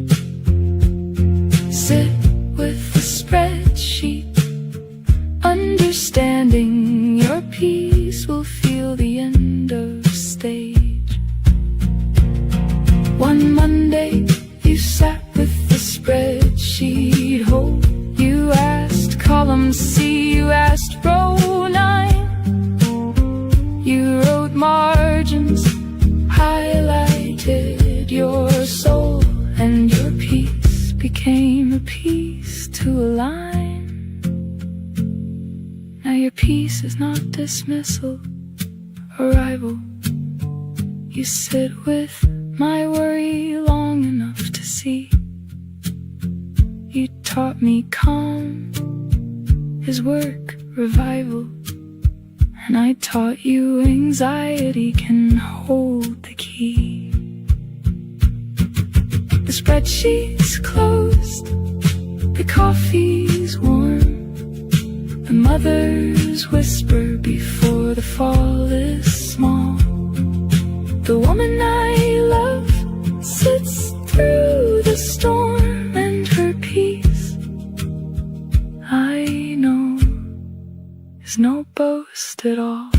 Sit with the spreadsheet, understanding your peace will feel the end of stage. One Monday, you sat with the spreadsheet whole. You asked column C, you asked row 9. You wrote margins, highlighted your soul, and your peace became a piece to align. Now your peace is not dismissal, arrival. You sit with my worry long enough to see. You taught me calm is work, revival, and I taught you anxiety can hold the key. The spreadsheet's closed, the coffee's warm, the mother's whisper before the fall is small. The woman I love sits through the storm, and her peace, I know, is no boast at all.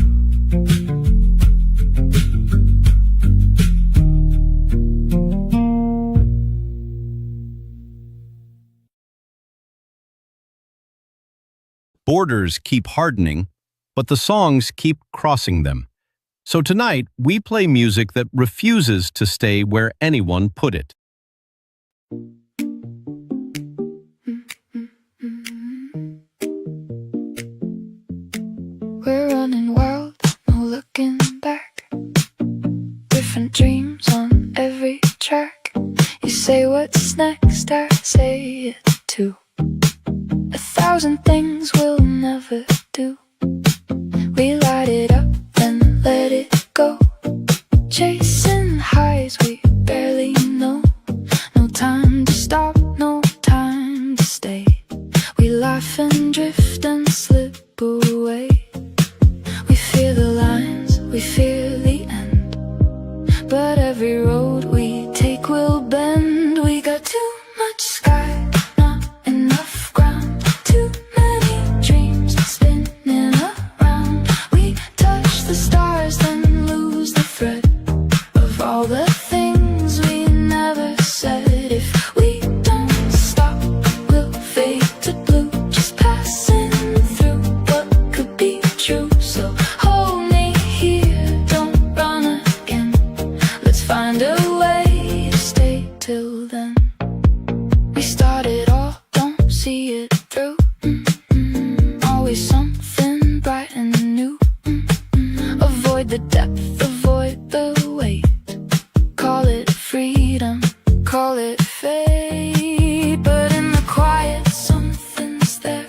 Borders keep hardening, but the songs keep crossing them. So tonight, we play music that refuses to stay where anyone put it. We're running wild, no looking back. Different dreams on every track. You say what's next, I say it too. 1,000 things we'll never do. We light it up and let it go, chasing highs we barely know. No laugh and drift and slip away. We fear the lines, we fear the end, but every road we take will bend. We got too much sky, not enough ground, too many dreams spinning around. We touch the stars then lose the thread of all the things we never said. If we don't stop, we'll fade to blue, just passing through what could be true. So hold me here, don't run again. Let's find a way to stay till then. We started all, don't see it through. Always something bright and new. Avoid the depth, avoid the weight. Call it freedom, call it fate. But in the quiet, something's there,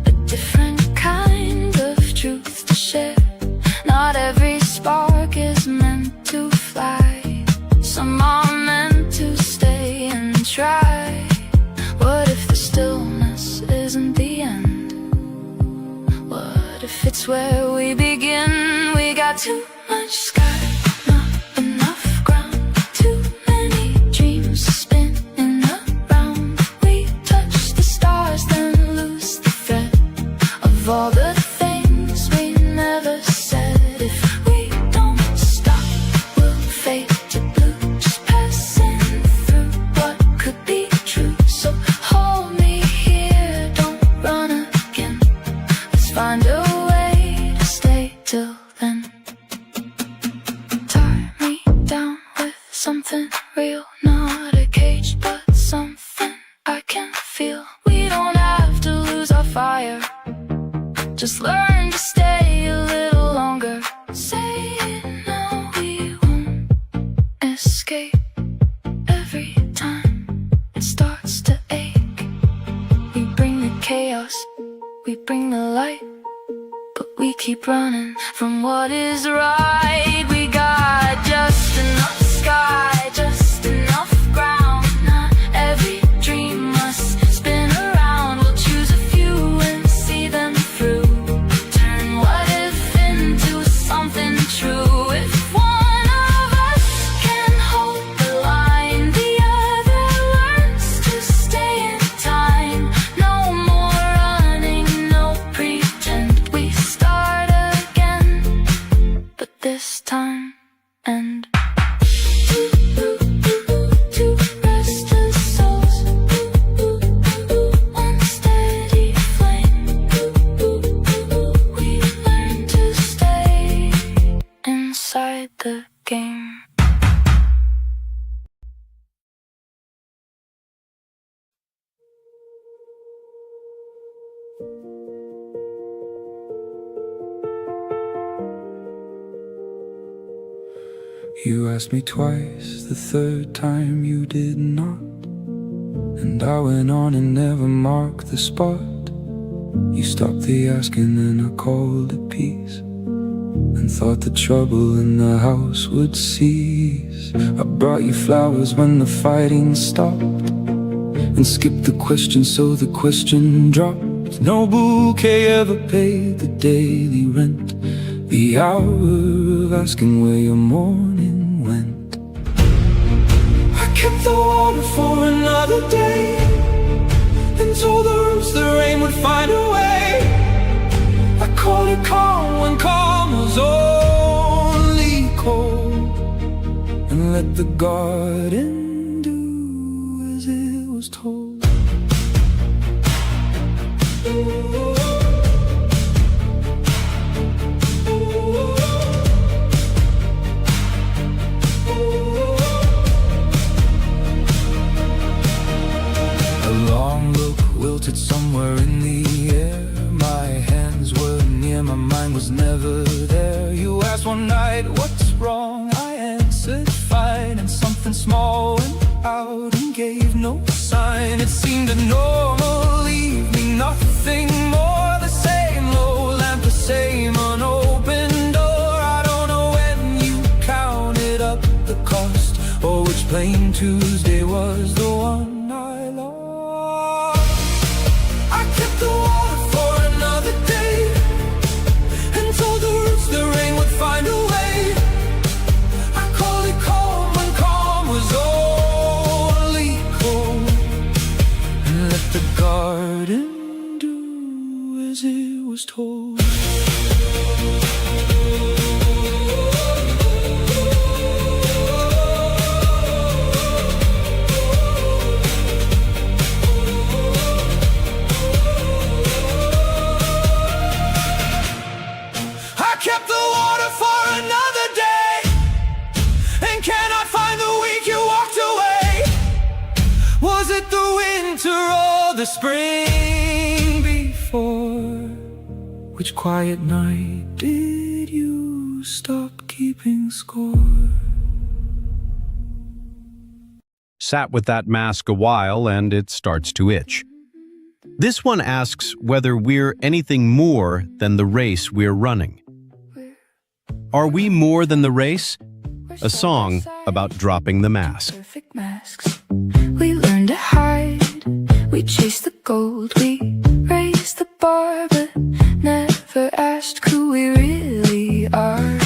a different kind of truth to share. Not every spark is meant to fly, some are meant to stay and try. What if the stillness isn't the end? What if it's where we begin? We got too much sky, not enough ground, too many dreams spinning around. We touch the stars then lose the thread of all the things we never said. If we don't stop, we'll fade to blue, just passing through what could be true. So hold me here, don't run again. Let's find a way to stay till then. Tie me down with something real, not a cage, but something I can feel. We don't have to lose our fire, just learn to stay a little longer. Say it now, we won't escape. Every time it starts to ache, we bring the chaos, we bring the light, but we keep running from what is right. We got just enough sky, just enough ground. Not every dream must spin around. We'll choose a few and see them through. Turn what if into something true. If one of us can hold the line, the other learns to stay in time. No more running, no pretend. We start again, but this time and two restless souls, one steady flame. We learn to stay inside the game. You asked me twice, the third time you did not, and I went on and never marked the spot. You stopped the asking and I called it peace, and thought the trouble in the house would cease. I brought you flowers when the fighting stopped, and skipped the question so the question dropped. No bouquet ever paid the daily rent, the hour of asking where your morning went. I kept the water for another day, and told the roots the rain would find a way. I called it calm when calm was only cold, and let the garden do as it was told. Wilted somewhere in the air. My hands were near, my mind was never there. You asked one night, what's wrong? I answered, fine. And something small went out and gave no sign. It seemed a normal evening, nothing more. The same low lamp, the same unopened door. I don't know when you counted up the cost, or which plain Tuesday was the one I lost. I kept was told. I kept the water for another day, and cannot find the week you walked away. Was it the winter or the spring before? Which quiet night did you stop keeping score? Sat with that mask a while and it starts to itch. This one asks whether we're anything more than the race we're running. Are we more than the race? A song about dropping the mask. Perfect masks. We learned to hide. We chased the gold. We raised the bar, but never asked who we really are.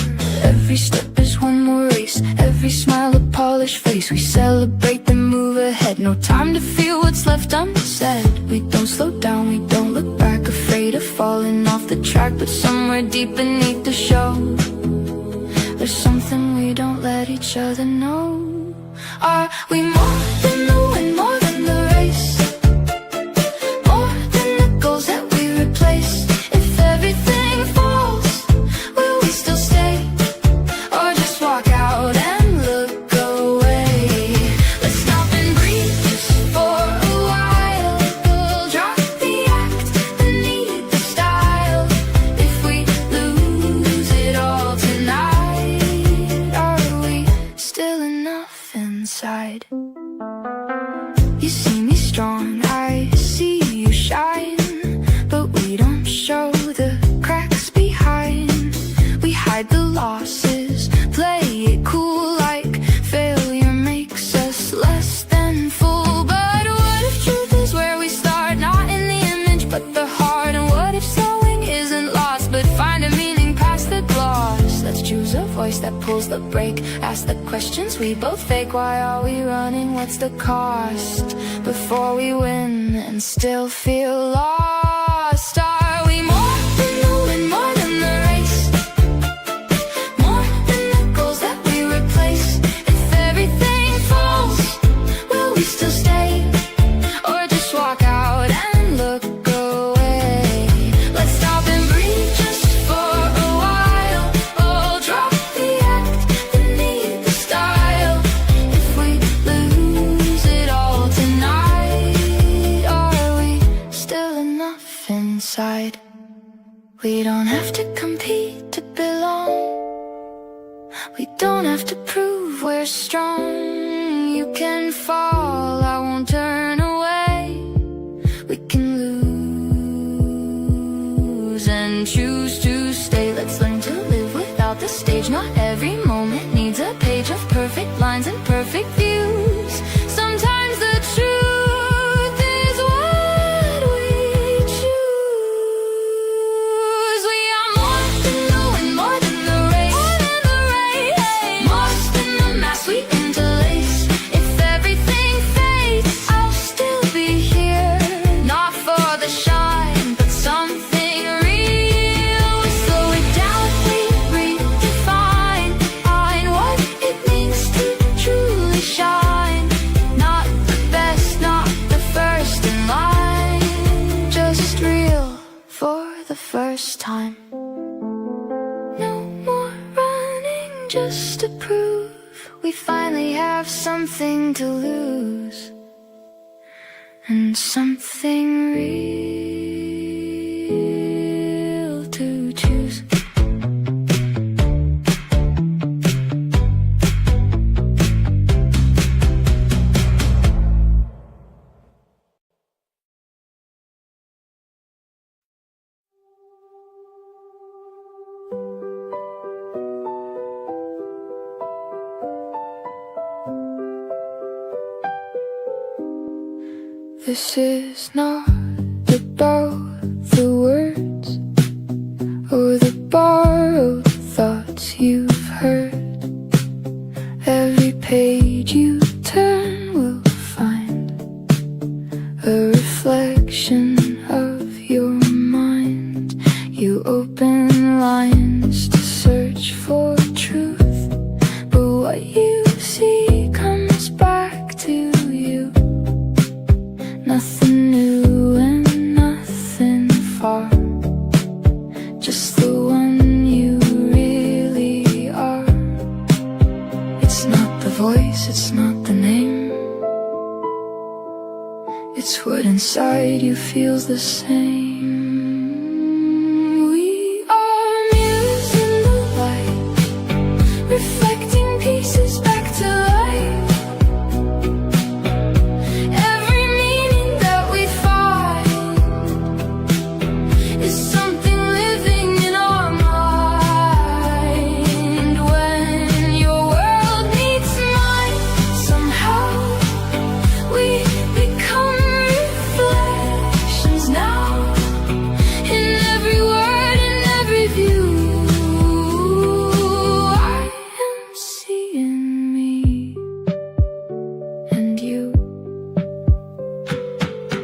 Every step is one more race. Every smile a polished face. We celebrate then move ahead. No time to feel what's left unsaid. We don't slow down, we don't look back. Afraid of falling off the track, but somewhere deep beneath the show, there's something we don't let each other know. Are we more than the win, more than the race? More than the goals that we replace? If everything falls, will we still stay? Or just walk out and look away? Let's stop and breathe just for a while. We'll drop the act and need the style. If we lose it all tonight, are we still enough inside? You see me strong, I see you shine, but we don't show the cracks behind. We hide the losses, play it cool like failure makes us less than full. But what if truth is where we start, not in the image but the heart? And what if sewing isn't lost, but find a meaning past the gloss? Let's choose a voice that pulls the brake, ask the questions we both fake. Why are we running? What's the cost? Before we win and still feel lost. Are we more than the win, more than the race? More than the goals that we replace? If everything falls, will we still stay? Or just walk out and look away? Let's stop and breathe just for a while. Oh, drop the act and need the style. If we lose it all tonight, are we still enough inside? We don't have to compete to belong. We don't have to prove we're strong. You can fall, I won't turn away. We can lose and choose to stay. Let's learn to live without the stage. Not every moment needs a page of perfect lines and perfect views. Sometimes the truth is what we choose. We are more than the win, more than the race. More than the mask we interlace. If everything fades, I'll still be here. Not for the shine, but something real. We slow it down, we redefine what it means to truly shine. Not the best, not the first in line, just real for the first time. No more running just to prove we finally have something to lose, and something real to choose. This is not about the words or the borrowed thoughts you've heard. Every page you turn will find a reflection of your mind. inside you feels the same. We are mirrors in the light, reflecting pieces back to life. Every meaning that we find is something living in our mind. When your world meets mine, somehow we become reflections now. In every word, in every view, I am seeing me and you.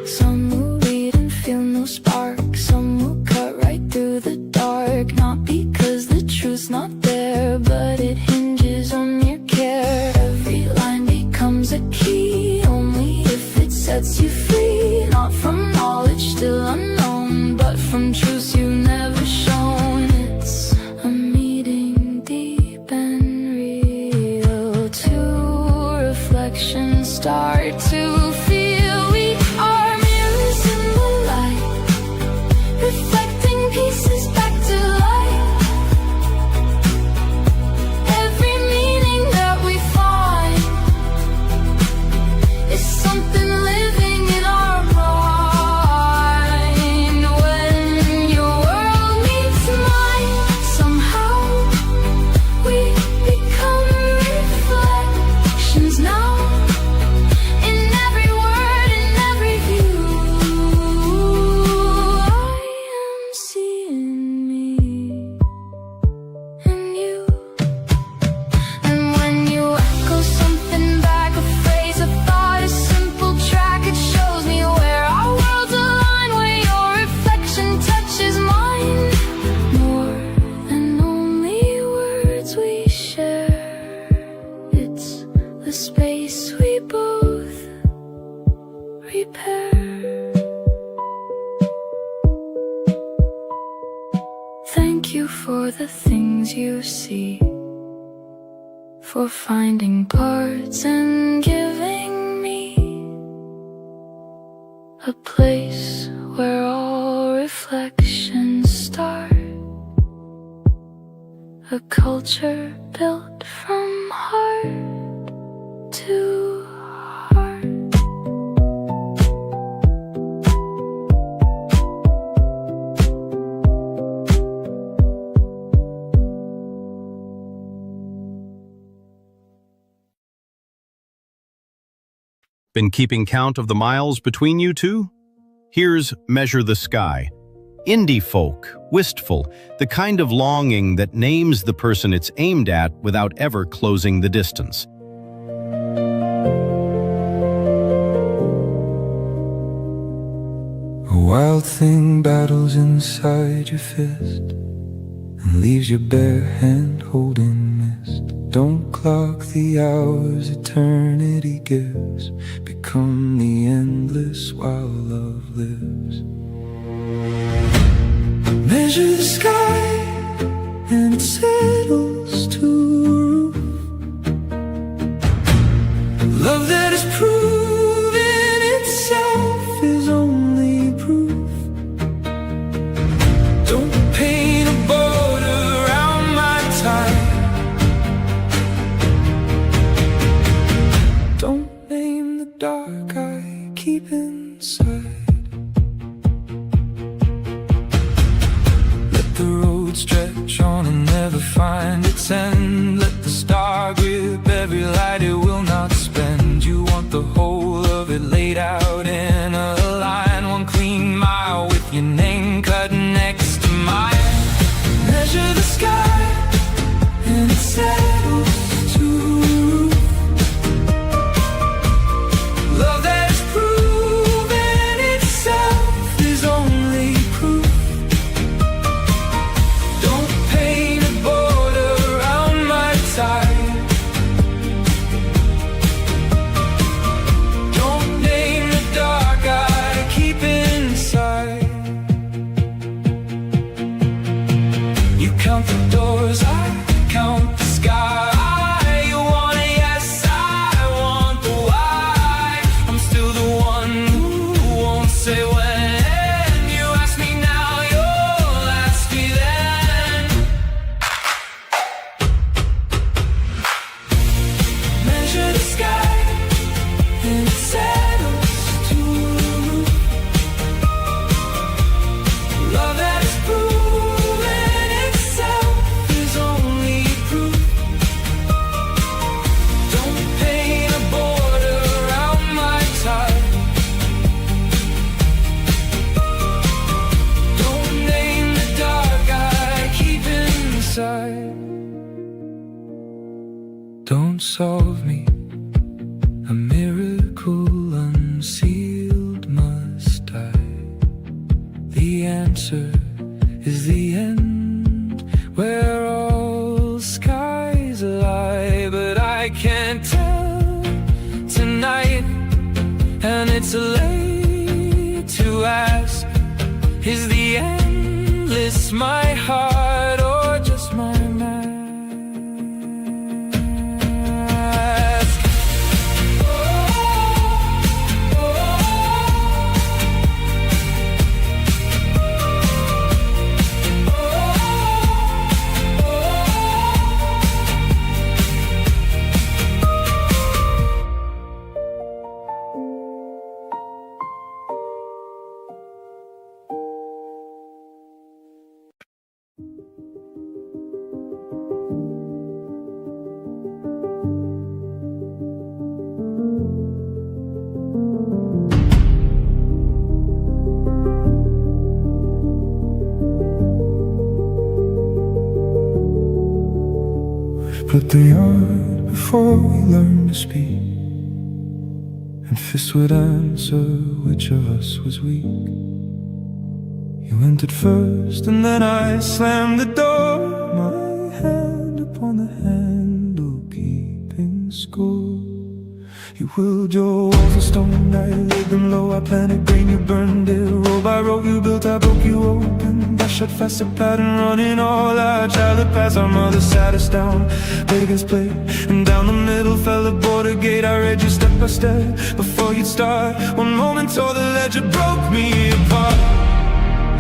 Some will read and feel no spark, some will cut right through the dark. Not because the truth's not there, but it hinges on your care. Every line becomes a key, only if it sets you free. Not from knowledge still unknown, but from truths you've never shown. It's a meeting deep and real. Two reflections start to feel. We are mirrors in the light, reflecting pieces back to life. Every meaning that we find is something living in our mind. When your world meets mine, somehow we become reflections now. In every word, in every view, I am seeing me and you. And when you echo something back, a phrase, a thought, a simple track, it shows me where our worlds align, where your reflection touches mine. More than only words we share, it's the space we both repair. Thank you for the things you see, for finding parts and giving me a place where all reflections start. A culture built from heart to heart. Been keeping count of the miles between you two? Here's Measure the Sky. Indie folk, wistful, the kind of longing that names the person it's aimed at without ever closing the distance. A wild thing battles inside your fist and leaves your bare hand holding mist. Don't clock the hours eternity gives. Become the endless while love lives. Measure the sky and it settles to a roof. Love that is proven itself is only proof. Don't paint a border around my time. Don't name the dark I keep inside. Let the road stretch on and never find its end. Let the star grip every light it will not spend. You want the whole of it laid out in a line. One clean mile with your name cut next to mine. Measure the sky and it settles to a roof. Love that is proven itself is only proof. Don't paint a border around my side. Don't name the dark I keep inside. won't solve me. A miracle unsealed must die. The answer is the end, where all skies lie. But I can't tell tonight, and it's late to ask, is the endless my heart or just my mask? Put the yard before we learn to speak, and fists would answer which of us was weak. You entered first, and then I slammed the door, my hand upon the handle, keeping score. You willed your walls of stone, I laid them low. I planted grain, you burned it. Row by row you built, I broke you open. I shut fast a pattern, running all our childhood past. Our mother sat us down, plate against plate, and down the middle fell the border gate. I read you step by step before you'd start. One moment tore the ledger, broke me apart.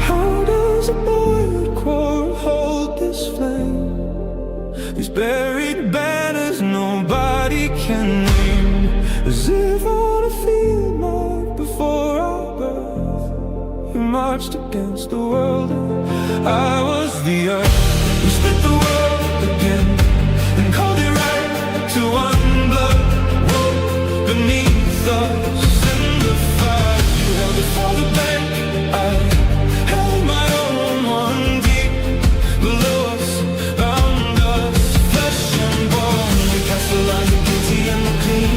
How does a boiled quarrel hold this flame? These buried banners nobody can name. As if on a field marked before our birth, you marched against the world. I was the earth. We split the world again and called it right to one blood. Whoa, beneath us in the fire, you held it for the bank. I held my own one deep below us, bound us, flesh and bone. We cast the line, the guilty and the clean.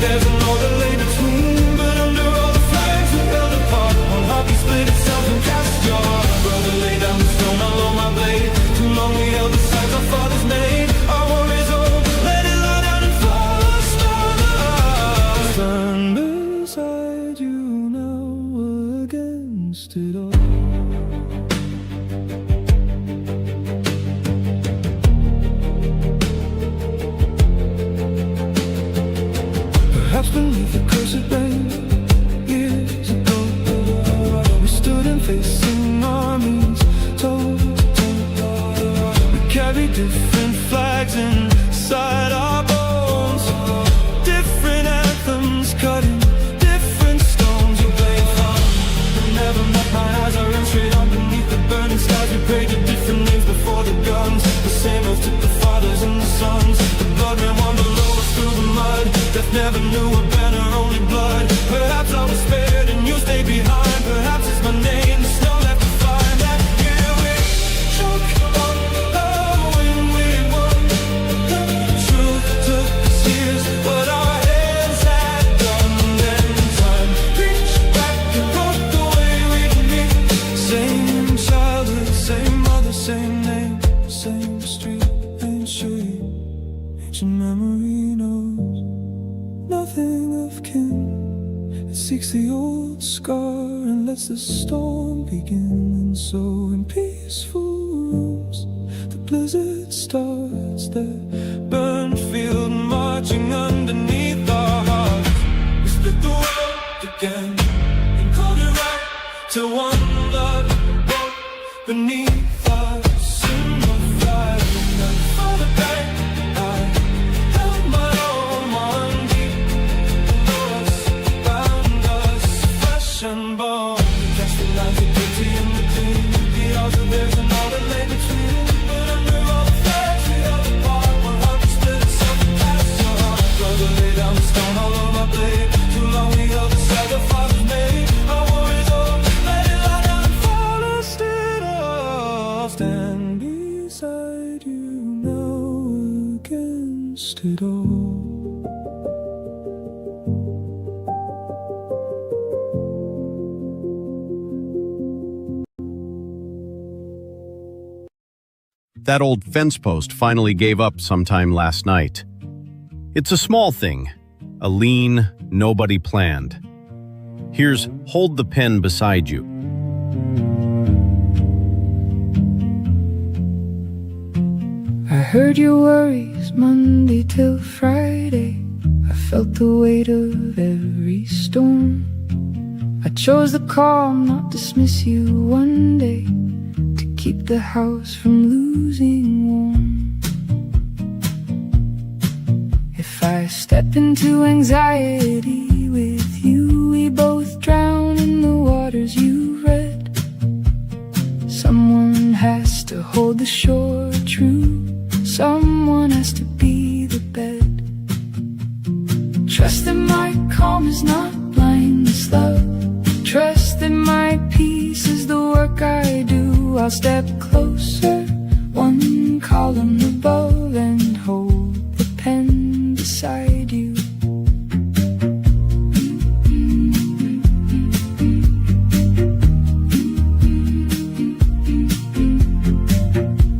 There's an order lay between, but under all the flags we held apart, one heartbeat split itself and cast your brother lay down the stone, I'll lower my blade. Too long we held the signs our fathers made. Our war is over, let it lie down and fall us down. Stand beside you now against it all. Perhaps beneath the cursed rain, years ago, we stood and facing armies, toe to toe. We carried different flags inside our bones, different anthems cut in different stones. You played fun, but never met my eyes. I ran straight on beneath the burning skies. We prayed to different names before the guns. The same earth took the fathers and the sons. The blood ran one below us through the mud. Death never knew a banner, only blood. Perhaps I was spared and you stayed behind. Perhaps it's my name, the snow left to find. That year we shook on when we won. The truth took us years, but our hands had done. Then time reached back and broke the way we'd meet. Same childhood, same mother, same name, same street and shade. Ancient memory knows nothing of kin. It seeks the old scar and lets the storm begin. And so in peaceful rooms the blizzard starts, that burnt field marching underneath our hearts. We split the world again and called it right to one blood. Walk beneath us in the fire, and for the bank I held my own one deep below us, bound us, flesh and bone. We cast the lines, the guilty and the clean. The odds are theirs and all that lay between. But under all the flags we held apart, one heart that split itself and cast your heart. Brother lay down the stone all on my blade. Too long we held the sacrifices made. Our war is over, let it lie down and fall us did all. lost it all. That old fence post finally gave up sometime last night. It's a small thing, a lean, nobody planned. Here's Hold the Pen Beside You. I heard your worries Monday till Friday. I felt the weight of every storm. I chose the calm, not dismiss you one day, to keep the house from losing warm. If I step into anxiety with you, we both drown in the waters you read. Someone has to hold the shore true. Someone has to be the bed. Trust that my calm is not blindness, love. Trust that my peace is the work I do. I'll step closer, one column above, and hold the pen beside you.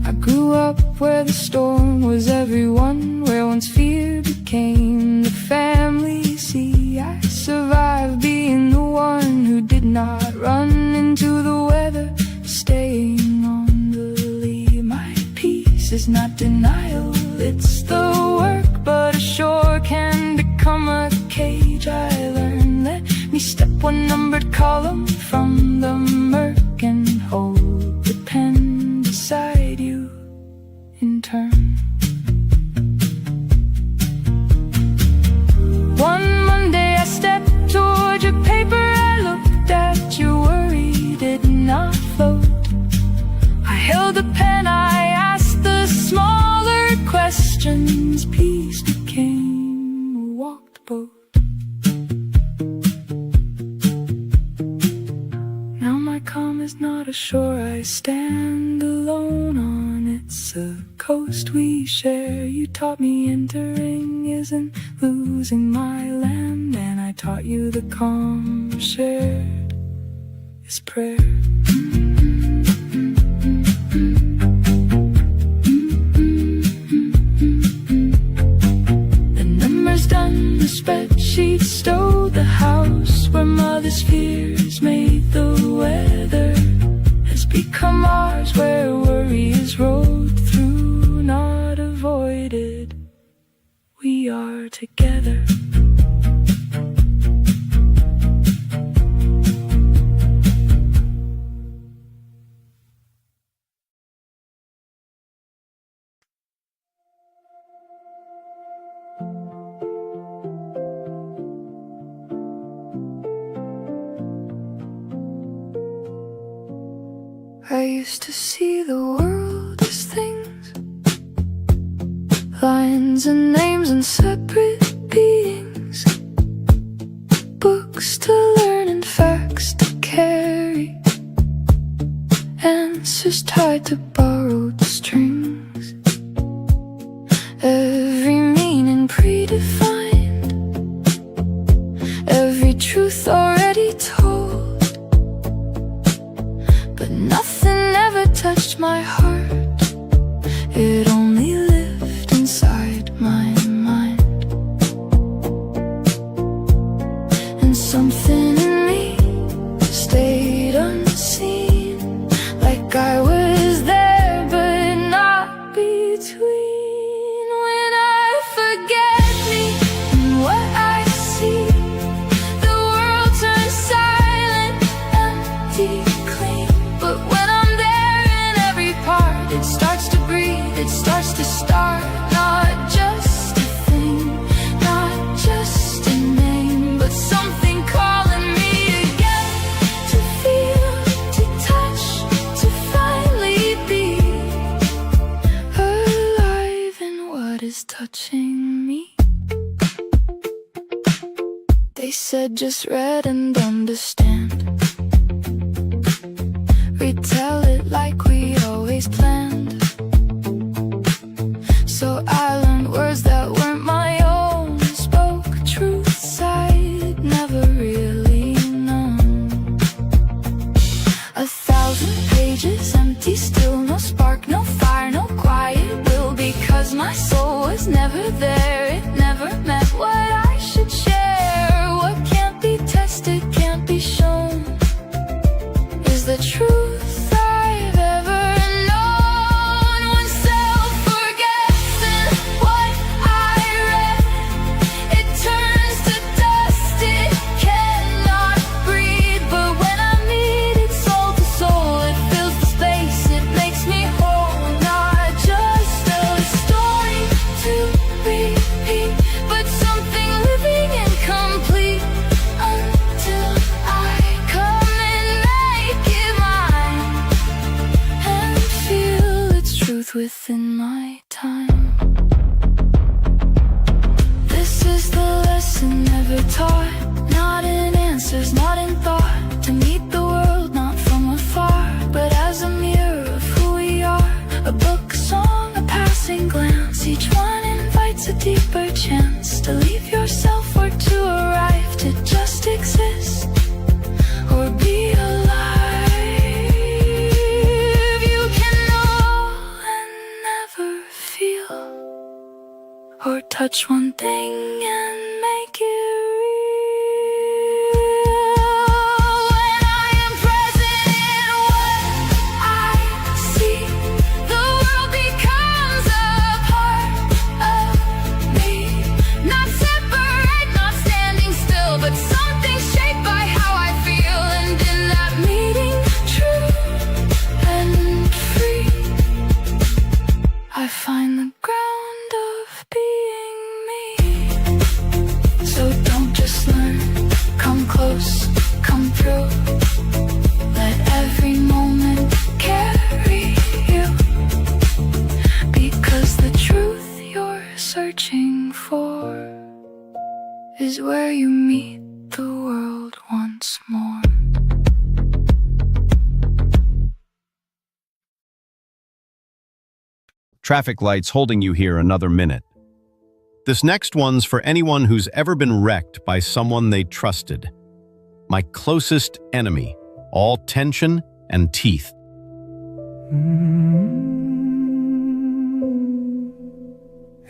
I grew up where the storm was everyone, where once fear became the family. See, I survived being the one who did not run into the weather, staying on the lee. My peace is not denial, it's the work, but a shore can become a cage. I learned, let me step one numbered column from the murk and hold the pen beside you in turn. One Monday I stepped toward your paper, I looked at your worry did not float. I held the pen, I asked the smaller questions. Peace became a walked boat. Now my calm is not a shore I stand alone on, it's a coast we share. You taught me entering isn't losing my land, and I taught you the calm shared is prayer. The numbers done, the spreadsheet stole the house where mother's fears made the weather has become ours, where worry is rolled through, not avoided. We are together. I used to see the world as things, lines and names and separate beings, books to learn and facts to carry, answers tied to borrowed strings, every meaning predefined, every truth already told. But nothing ever touched my heart, it only lived inside my mind. And something in me stayed unseen, like I was there but not between. When I forget me and what I see, the world turns silent, empty, clean. But when I'm there in every part, it starts to breathe, it starts to start. Not just a thing, not just a name, but something calling me again, to feel, to touch, to finally be alive in what is touching me. They said just read and understand, retell it like we always planned. So I learned words that weren't was never there, it never meant what I should share. What can't be tested, can't be shown, is the truth I've ever known. When self forgets in what I read, it turns to dust, it cannot breathe. But when I need it soul to soul, it fills the space, it makes me whole. Not just a story to repeat, but something living and complete. Until I come and make it mine, and feel its truth within my time. This is the lesson never taught, not in answers, not in thought. To meet the world not from afar, but as a mirror of who we are. A book, a song, a passing glance, each one invites a deeper chance to leave yourself or to arrive, to just exist or be alive. You can know and never feel, or touch one thing and make it real. When I am present in what I see, the world becomes a part of me. Not separate, not standing still, but something shaped by how I feel. And in that meeting, true and free, I find the ground of being me. So don't just learn, come close, come through. Let every moment carry you, because the truth you're searching for is where you meet the world once more. Traffic lights holding you here another minute. This next one's for anyone who's ever been wrecked by someone they trusted. My closest enemy, all tension and teeth.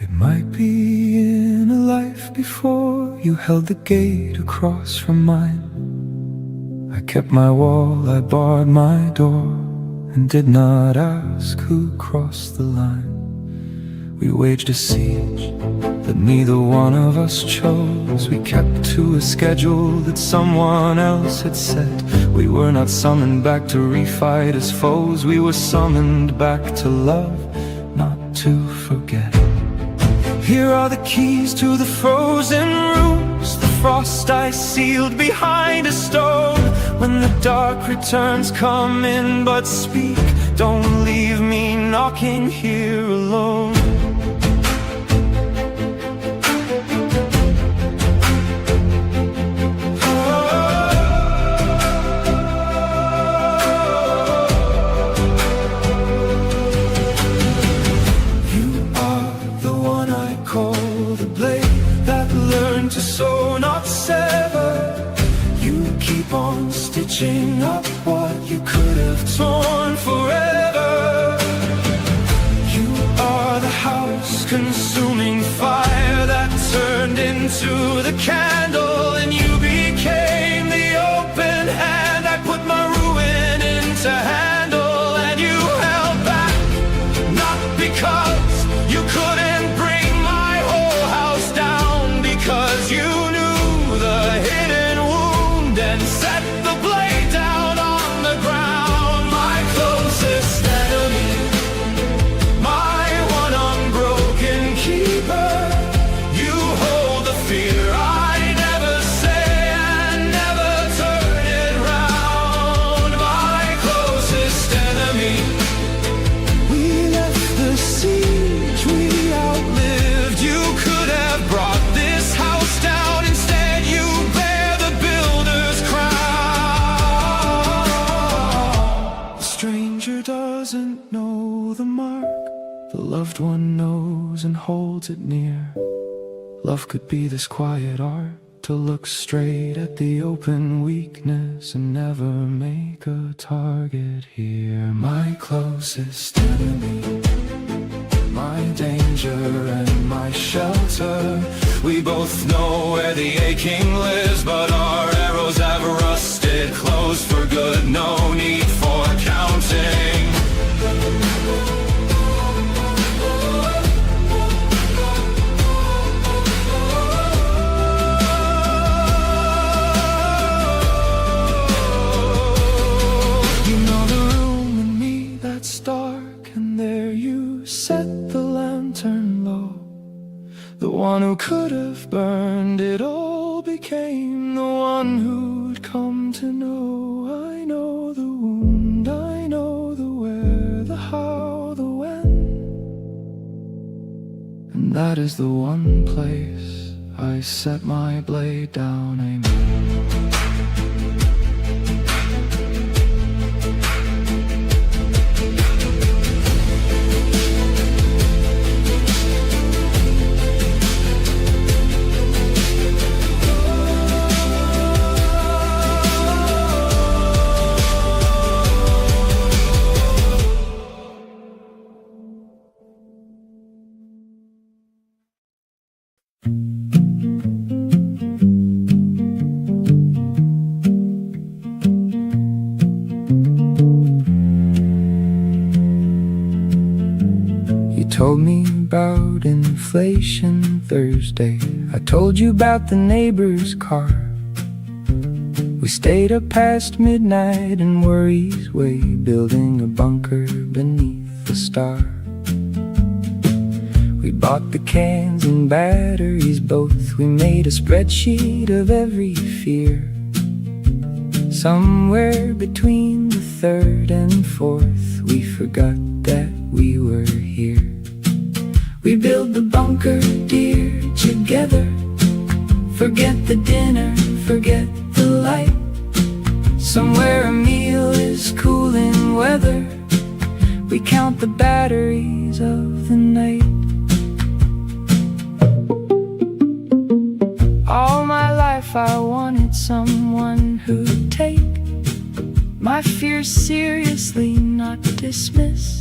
It might be in a life before you held the gate across from mine. I kept my wall, I barred my door, and did not ask who crossed the line. We waged a siege that neither one of us chose. We kept to a schedule that someone else had set. We were not summoned back to refight as foes. We were summoned back to love, not to forget. Here are the keys to the frozen rooms, the frost I sealed behind a stone. When the dark returns, come in but speak. Don't leave me knocking here alone. To sew, not sever. You keep on stitching up what you could have torn forever. You are the house consuming fire that turned into the candle, and you became the open hand I put my ruin into handle. And you held back, not because you couldn't bring my whole house down, because you knew the hidden wound and set the blade down on the ground. My closest enemy, my one unbroken keeper. You hold the fear I never say and never turn it round. My closest enemy. We left the siege we outlived. You could have brought this house down, instead you bear the builder's crown. The stranger doesn't know the mark, the loved one knows and holds it near. Love could be this quiet art, to look straight at the open weakness and never make a target here. My closest enemy, my danger and my shelter. We both know where the aching lives, but our arrows have rusted, closed for good, no need for counting. You know the room in me that's dark, and there you set the lantern low. The one who could have burned it all became the one who'd come to know. I know the wound, I know the where, the how, the when. And that is the one place I set my blade down, amen. Told me about inflation Thursday. I told you about the neighbor's car. We stayed up past midnight and worries way, building a bunker beneath the star. We bought the cans and batteries both. We made a spreadsheet of every fear. Somewhere between the third and fourth, we forgot that we were here. We build the bunker, dear, together. Forget the dinner, forget the light. Somewhere a meal is cooling weather. We count the batteries of the night. All my life I wanted someone who'd take my fears seriously, not dismiss.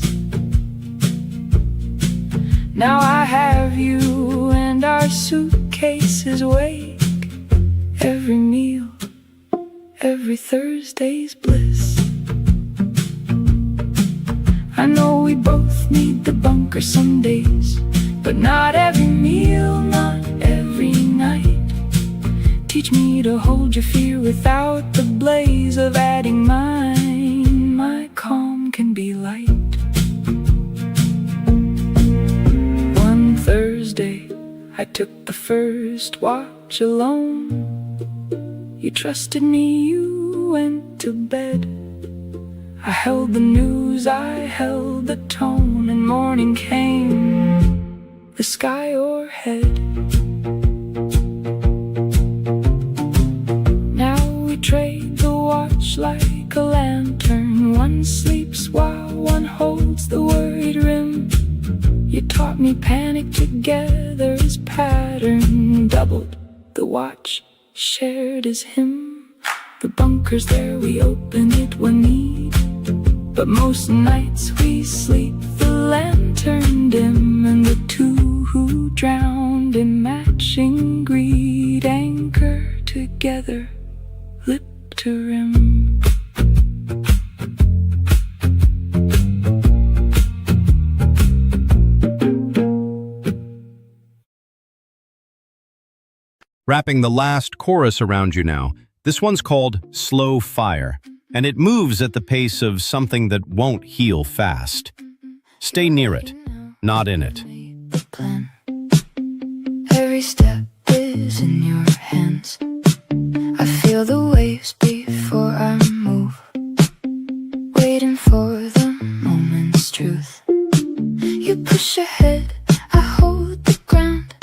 Now I have you and our suitcases wake. Every meal, every Thursday's bliss. I know we both need the bunker some days, but not every meal, not every night. Teach me to hold your fear without the blaze of adding mine. My calm can be light. Thursday, I took the first watch alone. You trusted me, you went to bed. I held the news, I held the tone, and morning came, the sky o'erhead. Now we trade the watch like a lantern. One sleeps while one holds the worried rim. You taught me panic together is pattern. Doubled the watch, shared as him. The bunker's there, we open it when need. But most nights we sleep the lantern dim. And the two who drowned in matching greed anchor together, lip to rim. Wrapping the last chorus around you now. This one's called Slow Fire, and it moves at the pace of something that won't heal fast. Stay near it, not in it. The plan. Every step is in your hands. I feel the waves before I move, waiting for the moment's truth. You push ahead, I hold the ground.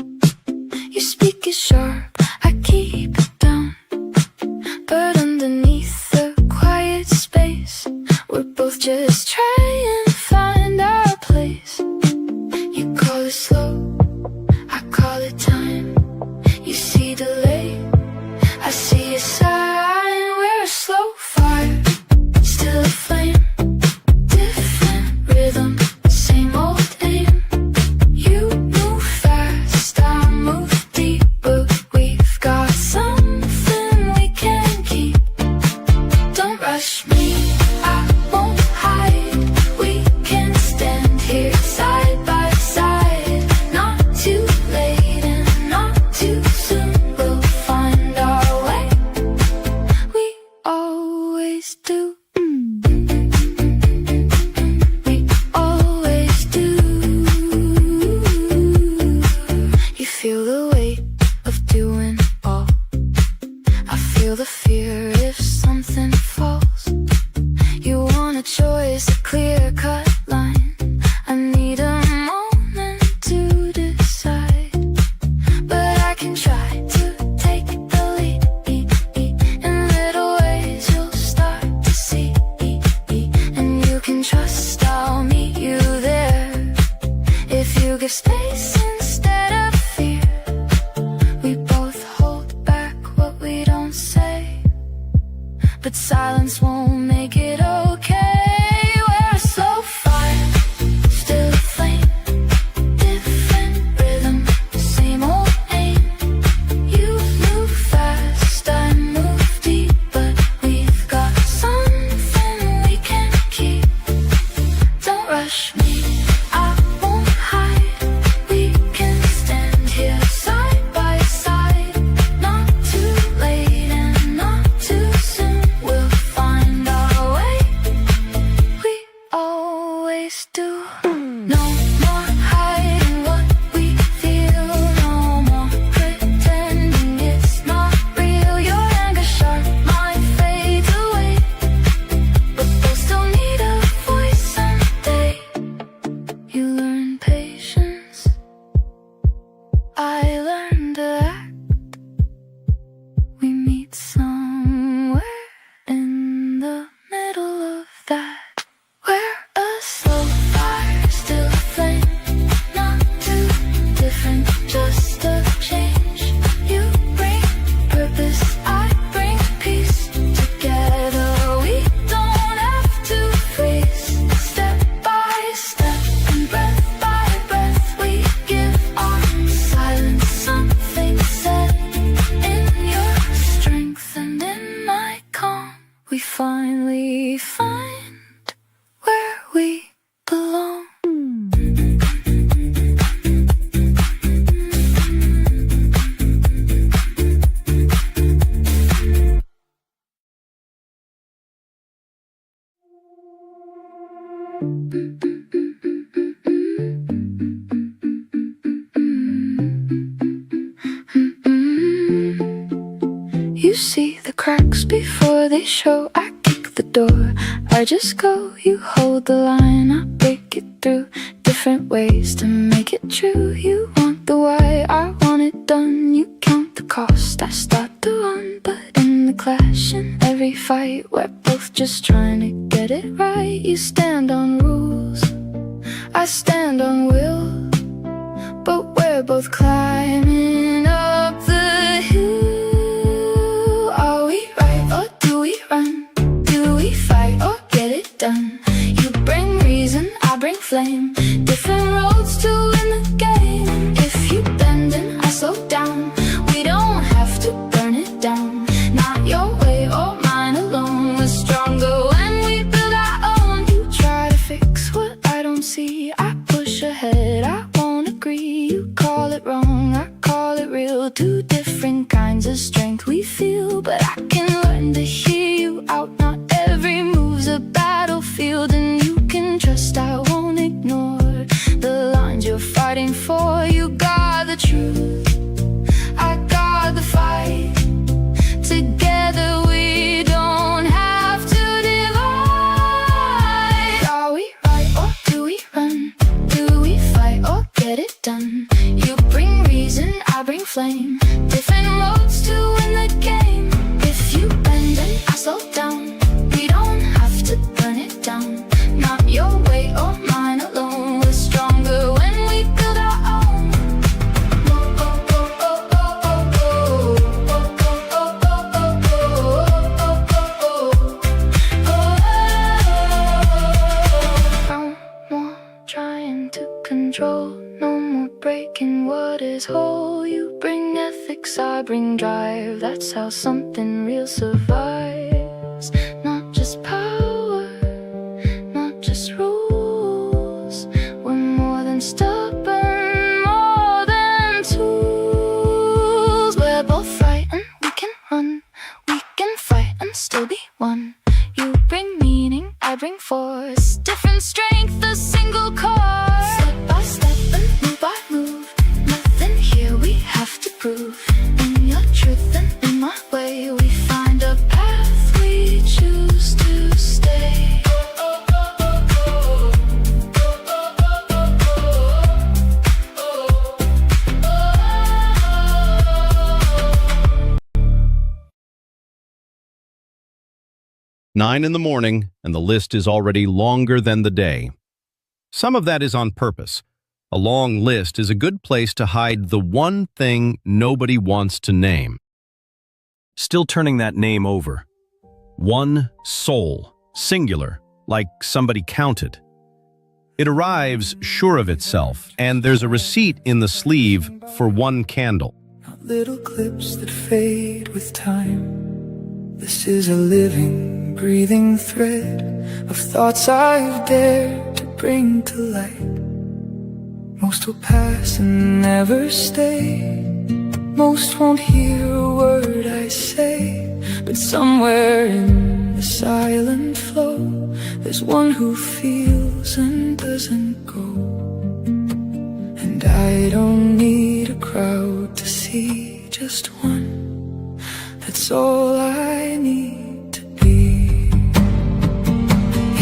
You speak it sharp, I keep it down. But underneath the quiet space, we're both just trying to find our place. You call it slow, I call it time. You see delay, I see a sign. We're a slow fire, still a flame. Different rhythm, same old aim. choice, a clear-cut line. I need a moment to decide, but I can try to take the lead. In little ways you'll start to see, and you can trust I'll meet you there. If you give space instead of fear, we both hold back what we don't say, but silence won't make it okay. We're a slow fire, still a flame, different rhythm, same old aim. You move fast, I move deep, but we've got something we can keep. Don't rush me, I won't hide. We can stand here side by side. Not too late and not too soon. We'll find our way. We always do. No more hiding what we feel. No more pretending it's not real. Your anger sharp, mine fades away, but we'll still need a voice someday. You learn patience, I learned to act. We meet somewhere in the middle of that. We're a slow fire, still a flame, not too different, just a change. You bring purpose, I bring peace. Together we don't have to freeze. Step by step and breath by breath, we give our silence something said. In your strength and in my calm, we finally find where we belong. You see the cracks before they show. I kick the door, I just go. You hold the line, I break it through. Different ways to make it true. You want the why, I want it done. You count the cost, I start to run. But in the clash, in every fight, we're both just trying to get it right. You stand on rules, I stand on will, but we're both climbing up the hill. Are we right or do we run? Do we fight or get it done? You bring reason, I bring flame. Different roads to win the game. If you bend and I slow down, we don't have to burn it down. Not your way or mine alone. We're stronger when we build our own. You try to fix what I don't see, I push ahead, I won't agree. You call it wrong, I call it real. Two different kinds of strength we feel, but I can learn to hear you out. Not every move's a battlefield, and you can trust I won't ignore the lines you're fighting for. You got the truth, I got the fight. Together we don't have to divide. Are we right or do we run? Do we fight or get it done? You bring reason, I bring flame. Different roads to win the game. If you bend and I slow down, we don't have to burn it down. Not your way or mine alone. We're stronger when we build our own. No more trying to control, no more breaking what is whole. You bring ethics, I bring drive. That's how something real survives. Not just power, not just rules. We're more than stubborn, more than tools. We're both right and we can run, we can fight and still be one. You bring meaning, I bring force. Different strength, a single core. Step by step and move by move. Nothing here we have to prove. In your truth and in my way, we find a path we choose to stay. 9 in the morning, and the list is already longer than the day. Some of that is on purpose. A long list is a good place to hide the one thing nobody wants to name. Still turning that name over. One soul, singular, like somebody counted. It arrives sure of itself, and there's a receipt in the sleeve for one candle. Not little clips that fade with time. This is a living, breathing thread of thoughts I've dared to bring to light. Most will pass and never stay. Most won't hear a word I say. But somewhere in the silent flow, there's one who feels and doesn't go. And I don't need a crowd to see, just one. That's all I need to be.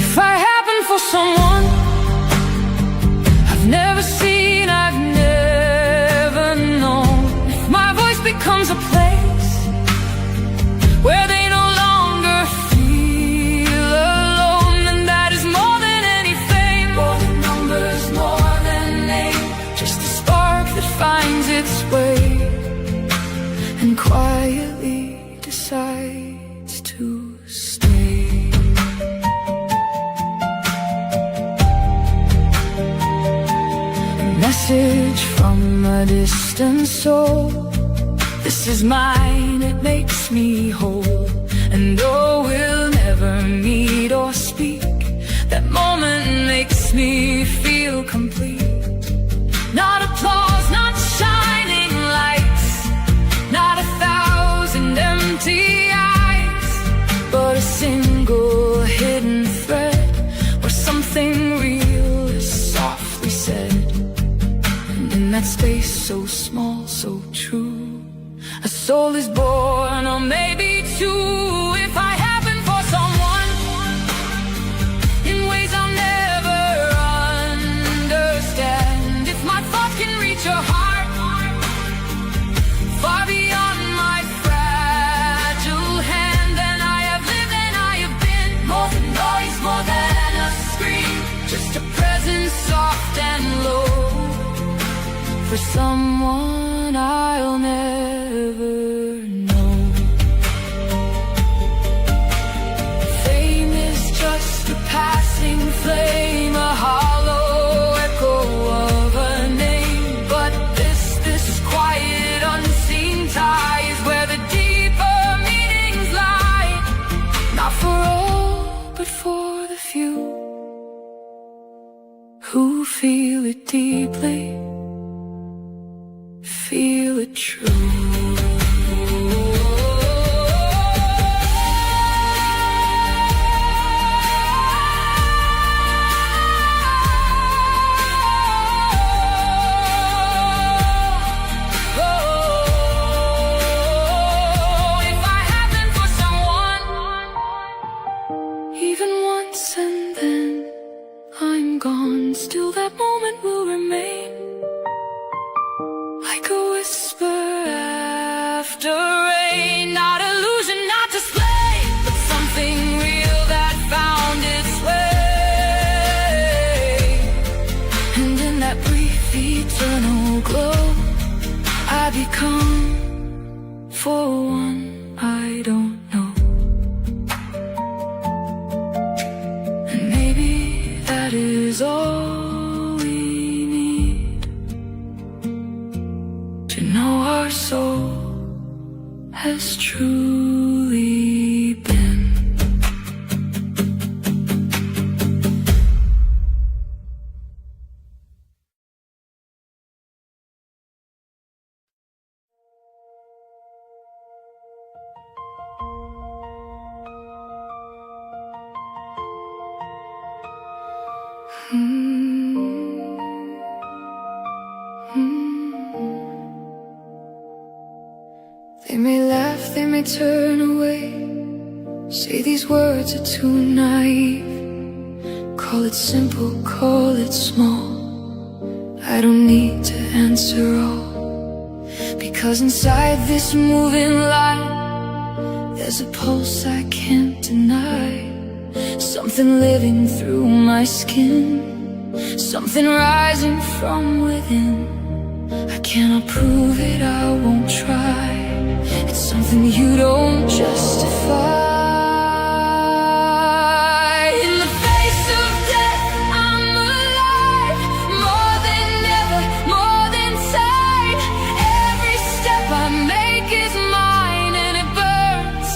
If I happen for someone I've never seen, I've never known, if my voice becomes a place where they no longer feel alone, then that is more than any fame, more than numbers, more than name. Just a spark that finds its way and quietly decides to stay. A message from a distant soul. This is mine, it makes me whole. And though we'll never meet or speak, that moment makes me feel complete. Not applause, not shining lights, not 1,000 empty eyes, but a single hidden thread where something real is softly said. And in that space so small, so true, a soul is born, or maybe two. If I happen for someone in ways I'll never understand, if my thought can reach your heart far beyond my fragile hand, then I have lived and I have been more than noise, more than a scream, just a presence soft and low for someone I'll never know. Fame is just a passing flame, a hollow echo of a name. But this quiet, unseen tie is where the deeper meanings lie. Not for all, but for the few who feel it deeply, feel it true. If I happen for someone, even once and then I'm gone, still that moment will remain like a whisper after rain. Not illusion, not display, but something real that found its way. And in that brief eternal glow, I become for one I don't know. And maybe that is all we need, to know our soul has truly been. They may laugh, they may turn away, say these words are too naive. Call it simple, call it small, I don't need to answer all. Because inside this moving light, there's There's a pulse I can't deny, something living through my skin, something rising from within. I cannot prove it, I won't try. It's something you don't justify. In the face of death, I'm alive, more than ever, more than time. Every step I make is mine, and it burns,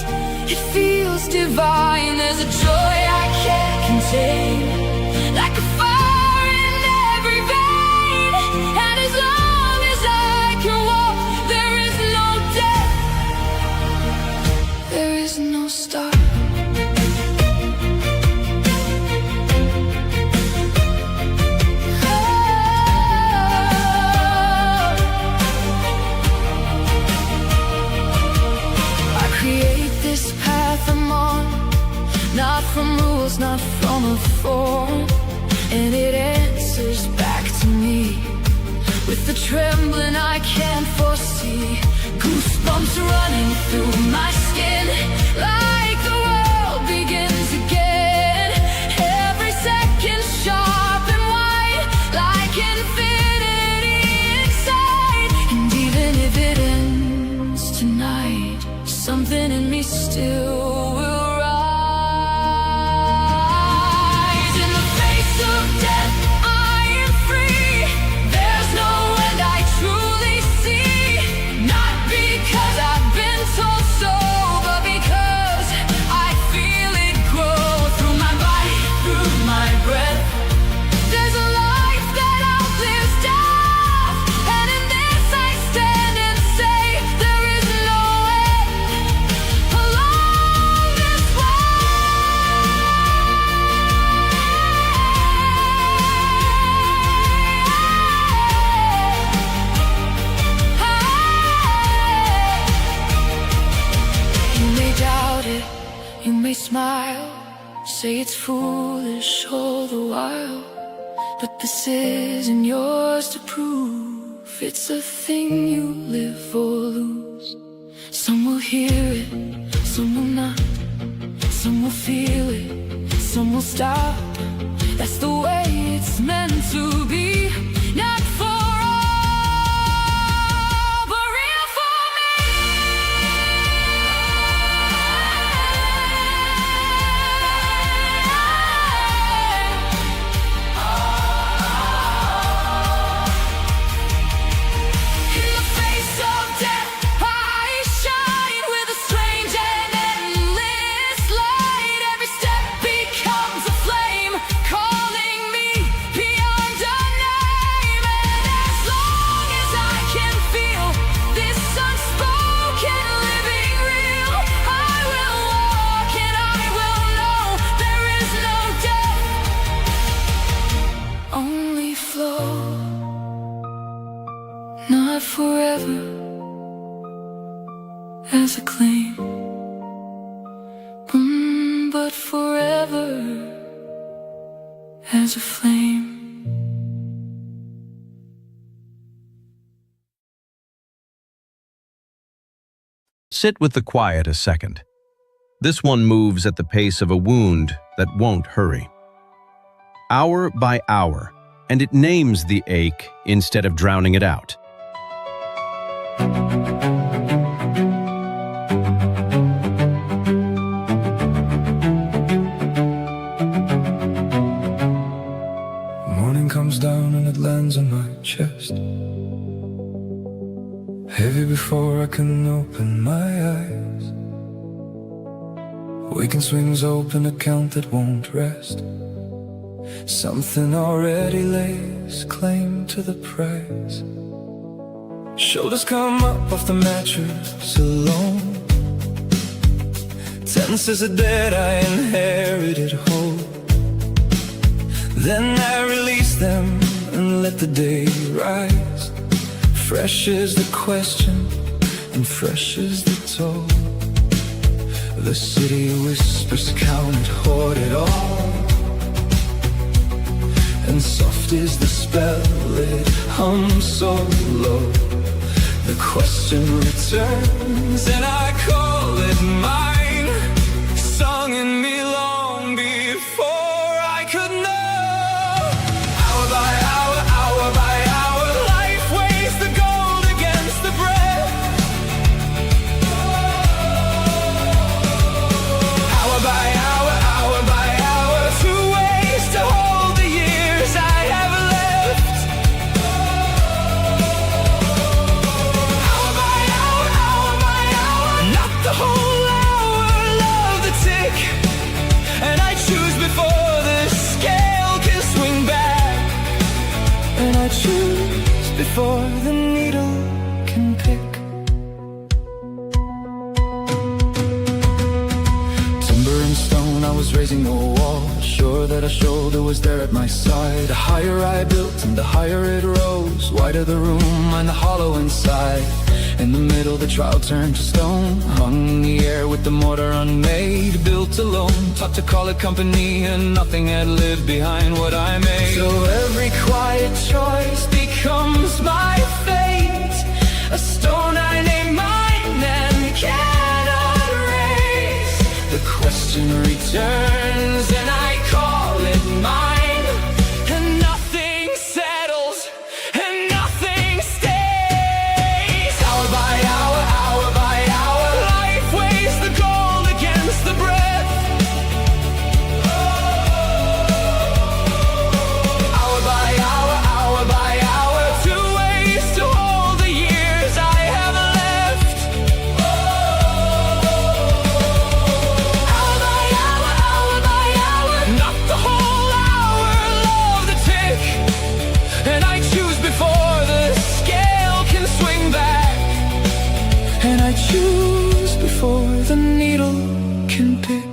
it feels divine. There's a joy I can't contain, like a fire in every vein. And as long as I can walk, there is no death, there is no stop. I create this path I'm on, not from rules, not from a form. And it answers back to me with the trembling I can't foresee. Goosebumps running through my skin, like the world begins again. Every second sharp and wide, like infinity inside. And even if it ends tonight, something in me still will rise. In the face of death, I am free. There's no end I truly see. Not because I've been told so, but because I feel it grow through my body, through my breath. There's a life that outlives death, and in this I stand and say there is no end along this way. You may doubt it, you may smile, say it's foolish all the while, but this isn't yours to prove. It's a thing you live or lose. Some will hear it, some will not. Some will feel it, some will stop. That's the way it's meant to be. Not for all, but real for me. In the face of death, I shine with a strange and endless light. Every step becomes a flame, calling me beyond a name. And as long as I can feel this unspoken living real, I will walk and I will know there is no death, only flow. Not forever as a claim, but forever as a flame. Sit with the quiet a second. This one moves at the pace of a wound that won't hurry. Hour by hour, and it names the ache instead of drowning it out. Morning comes down and it lands on my chest, heavy before I can open my eyes. Waking swings open a count that won't rest. Something already lays claim to the prize. Shoulders come up off the mattress alone. Tense as a debt I inherited whole. Then I release them and let the day rise. Fresh is the question and fresh is the toll. The city whispers count it, hoard it all. And soft is the spell, it hums so low. The question returns and I call it mine. and I choose before the needle can pick. Timber and stone, I was raising a wall, sure that a shoulder was there at my side. The higher I built and the higher it rose, wider the room and the hollow inside. In the middle the trial turned to stone, hung in the air with the mortar unmade. Built alone, taught to call it company, and nothing had lived behind what I made. So every quiet choice becomes my fate, a stone I name mine and cannot erase. The question returns and I call it mine. Choose before the needle can pick.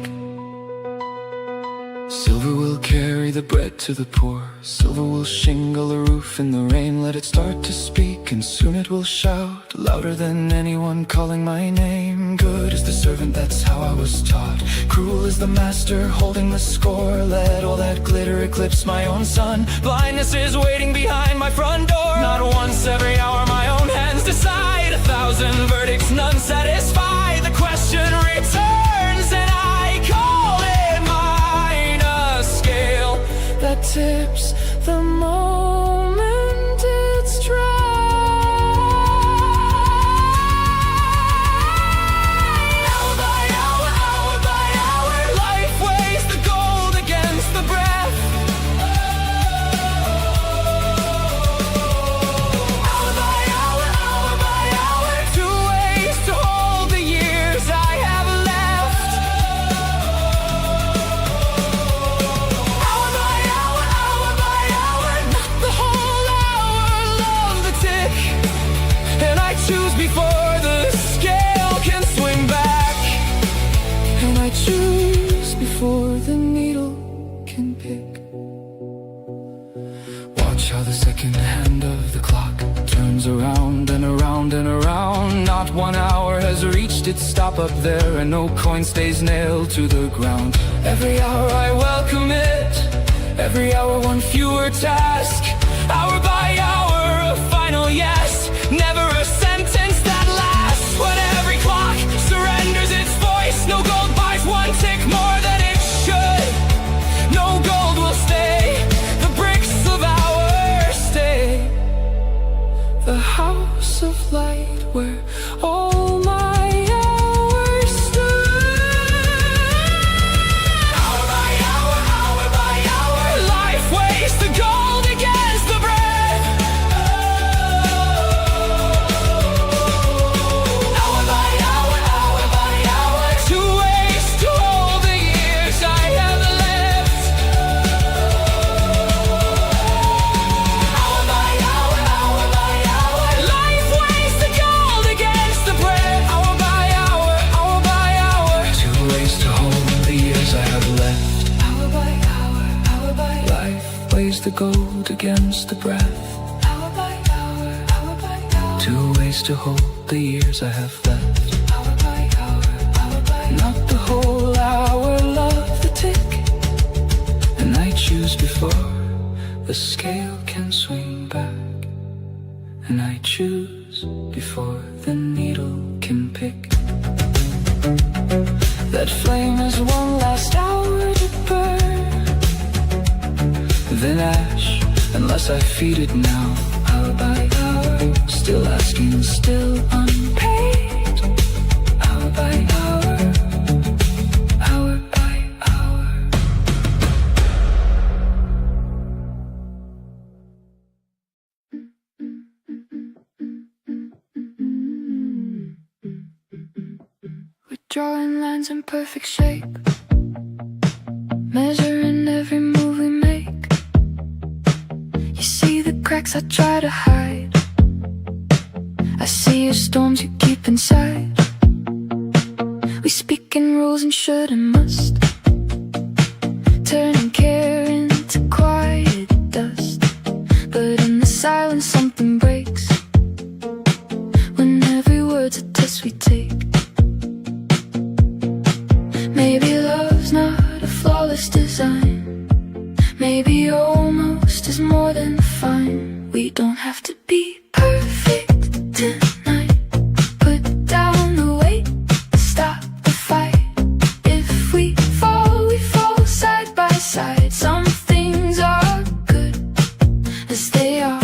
Silver will carry the bread to the poor, silver will shingle the roof in the rain. Let it start to speak and soon it will shout, louder than anyone calling my name. Good is the servant, that's how I was taught. Cruel is the master holding the score. Let all that glitter eclipse my own sun. Blindness is waiting behind my front door. Not once every hour my own hands decide. 1,000 verdicts, none satisfy. The question returns and I call it mine. A scale that tips the moment it's dry. Hour by hour, hour by hour, life weighs the gold against the breath. Hour by hour, hour by hour, 2 ways to hold the years I have left. Hour by hour, hour by hour, not the whole hour, love the tick. And I choose before the scale can swing back. And I choose before the needle can pick. Watch how the second hand of the clock turns around and around and around. Not 1 hour has reached its stop up there, and no coin stays nailed to the ground. Every hour I welcome it, every hour one fewer task. Hour by hour a final yes, never a sentence that lasts. When every clock surrenders its voice, no gold buys one tick more than it should. No gold will stay, the bricks of ours stay. The house of light where all my hours stood. Hour by hour, hour by hour, life weighs the gold against the bread. Hour by hour, hour by hour, 2 ways to hold the years I have left. Hour by hour, hour by hour, life weighs the gold against the bread. Hour by hour, hour by hour, 2 ways to hold the years I have left. Hour by hour, hour by hour, life weighs the gold against the breath. Hour by hour, hour by hour, 2 ways to hold the years I have left. Hour by hour, hour by hour, not the whole hour, love the tick. And I choose before the scale can swing back. And I choose before the needle can pick. That flame is 1 last hour to burn, then ash, unless I feed it now. Hour by hour, still asking, still unpaid. Hour by hour, hour by hour. We're drawing lines in perfect shape, measuring every move we make. You see the cracks I try to hide. I see your storms you keep inside. We speak in rules and should and must, turning care into quiet dust. But in the silence something breaks, when every word's a test we take. Maybe love's not a flawless design. Maybe almost is more than fine. We don't have to be perfect tonight. Put down the weight, stop the fight. If we fall side by side. Some things are good as they are,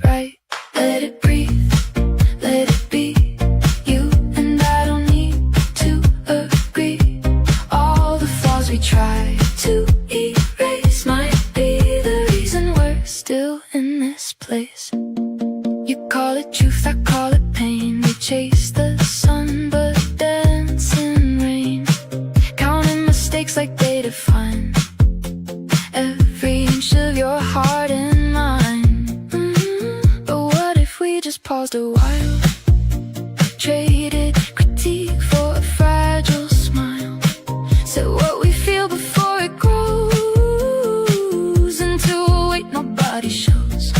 right? Let it breathe, let it be. You and I don't need to agree. All the flaws we try to erase might be the reason we're still in this place. You call it truth, I call it pain. We chase the sun but dance in rain, counting mistakes like they define every inch of your heart and mine. But what if we just paused a while, traded critique for a fragile smile, said what we feel before it grows into a weight nobody shows.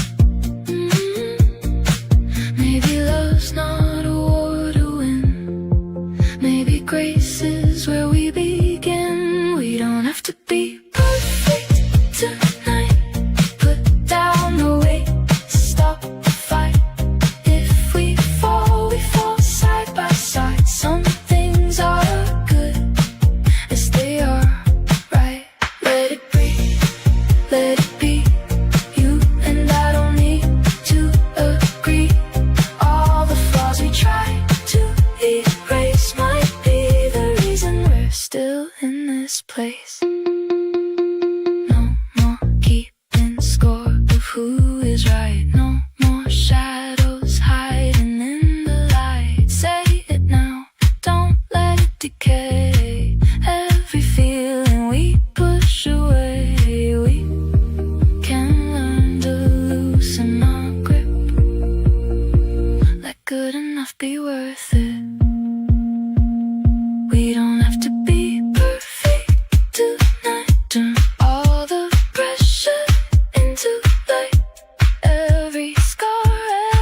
Maybe love's not a war to win. Maybe grace is where we begin. We don't have to be perfect tonight. Put down the weight, stop the fight. If we fall side by side. Some things are good as they are, right? Let it breathe, let it be. You and I don't need to agree. All the flaws we try to erase might be the reason we're still in this place. No more keeping score of who is right. No more shadows hiding in the light. Say it now, don't let it decay. Every feeling we push away, we can learn to loosen our grip. Let good enough be worth it. We don't have to be perfect tonight. Turn all the pressure into light. Every scar,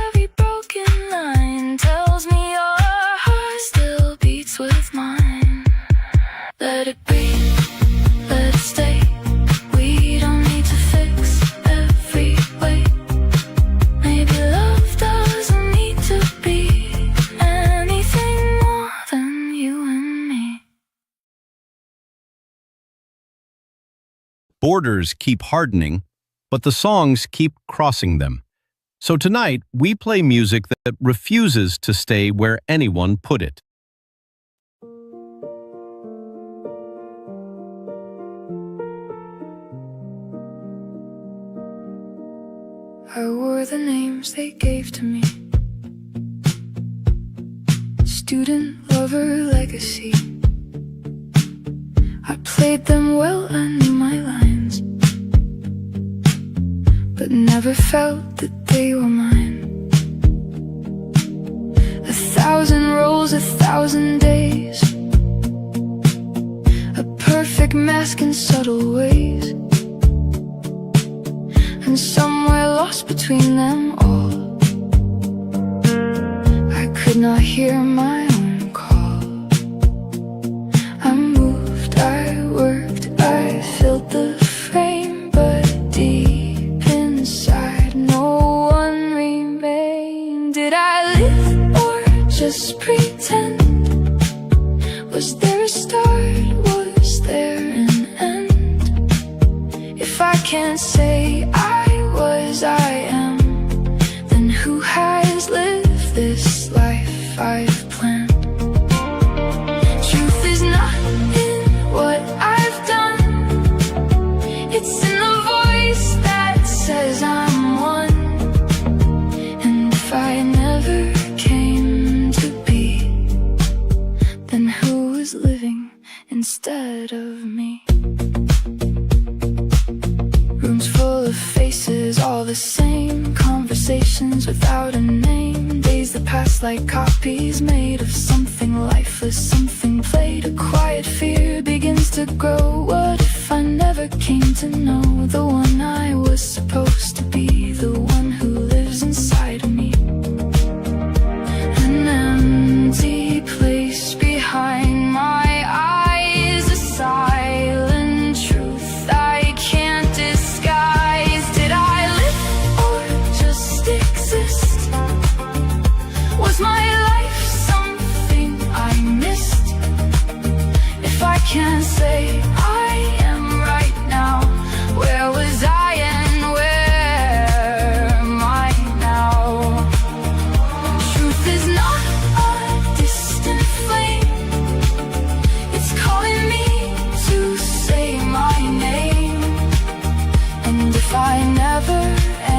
every broken line tells me your heart still beats with mine. Let it breathe, let it stay. We don't need to fix every way. Maybe love doesn't need to be anything more than you and me. Borders keep hardening, but the songs keep crossing them. So tonight, we play music that refuses to stay where anyone put it. I wore the names they gave to me: student, lover, legacy. I played them well, I knew my lines, but never felt that they were mine. 1,000 roles, 1,000 days, a perfect mask in subtle ways, and somewhere lost between them all, I could not hear my own call. I moved, I worked, I filled the frame, but deep inside no one remained. Did I live or just pretend? Was there a start? Was there an end? If I can't say I was, I am, then who has lived this life I've planned? Truth is not in what I've done, it's in the voice that says I'm one. And if I never came to be, then who is living instead of me? Rooms full of faces, all the same lessons without a name. Days that pass like copies made of something lifeless, something played. A quiet fear begins to grow. What if I never came to know the one I was supposed to be, the one who lives inside of me? An empty place behind my eyes, a silent truth I can't disguise. Did I live or just exist? Was my life something I missed? If I can't say I am right now, where was I and where am I now? Truth is not a distant flame, it's calling me to say my name. And if I never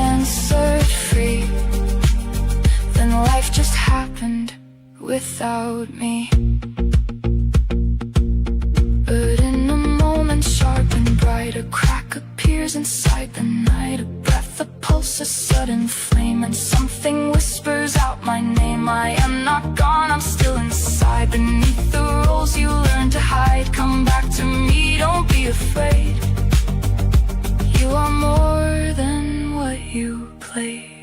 answered free, then life just happened without me. But in a moment sharp and bright, a crack appears inside the night. A breath, a pulse, a sudden flame, and something whispers out my name. I am not gone, I'm still inside. Beneath the roles you learn to hide, come back to me, don't be afraid. You are more than what you played.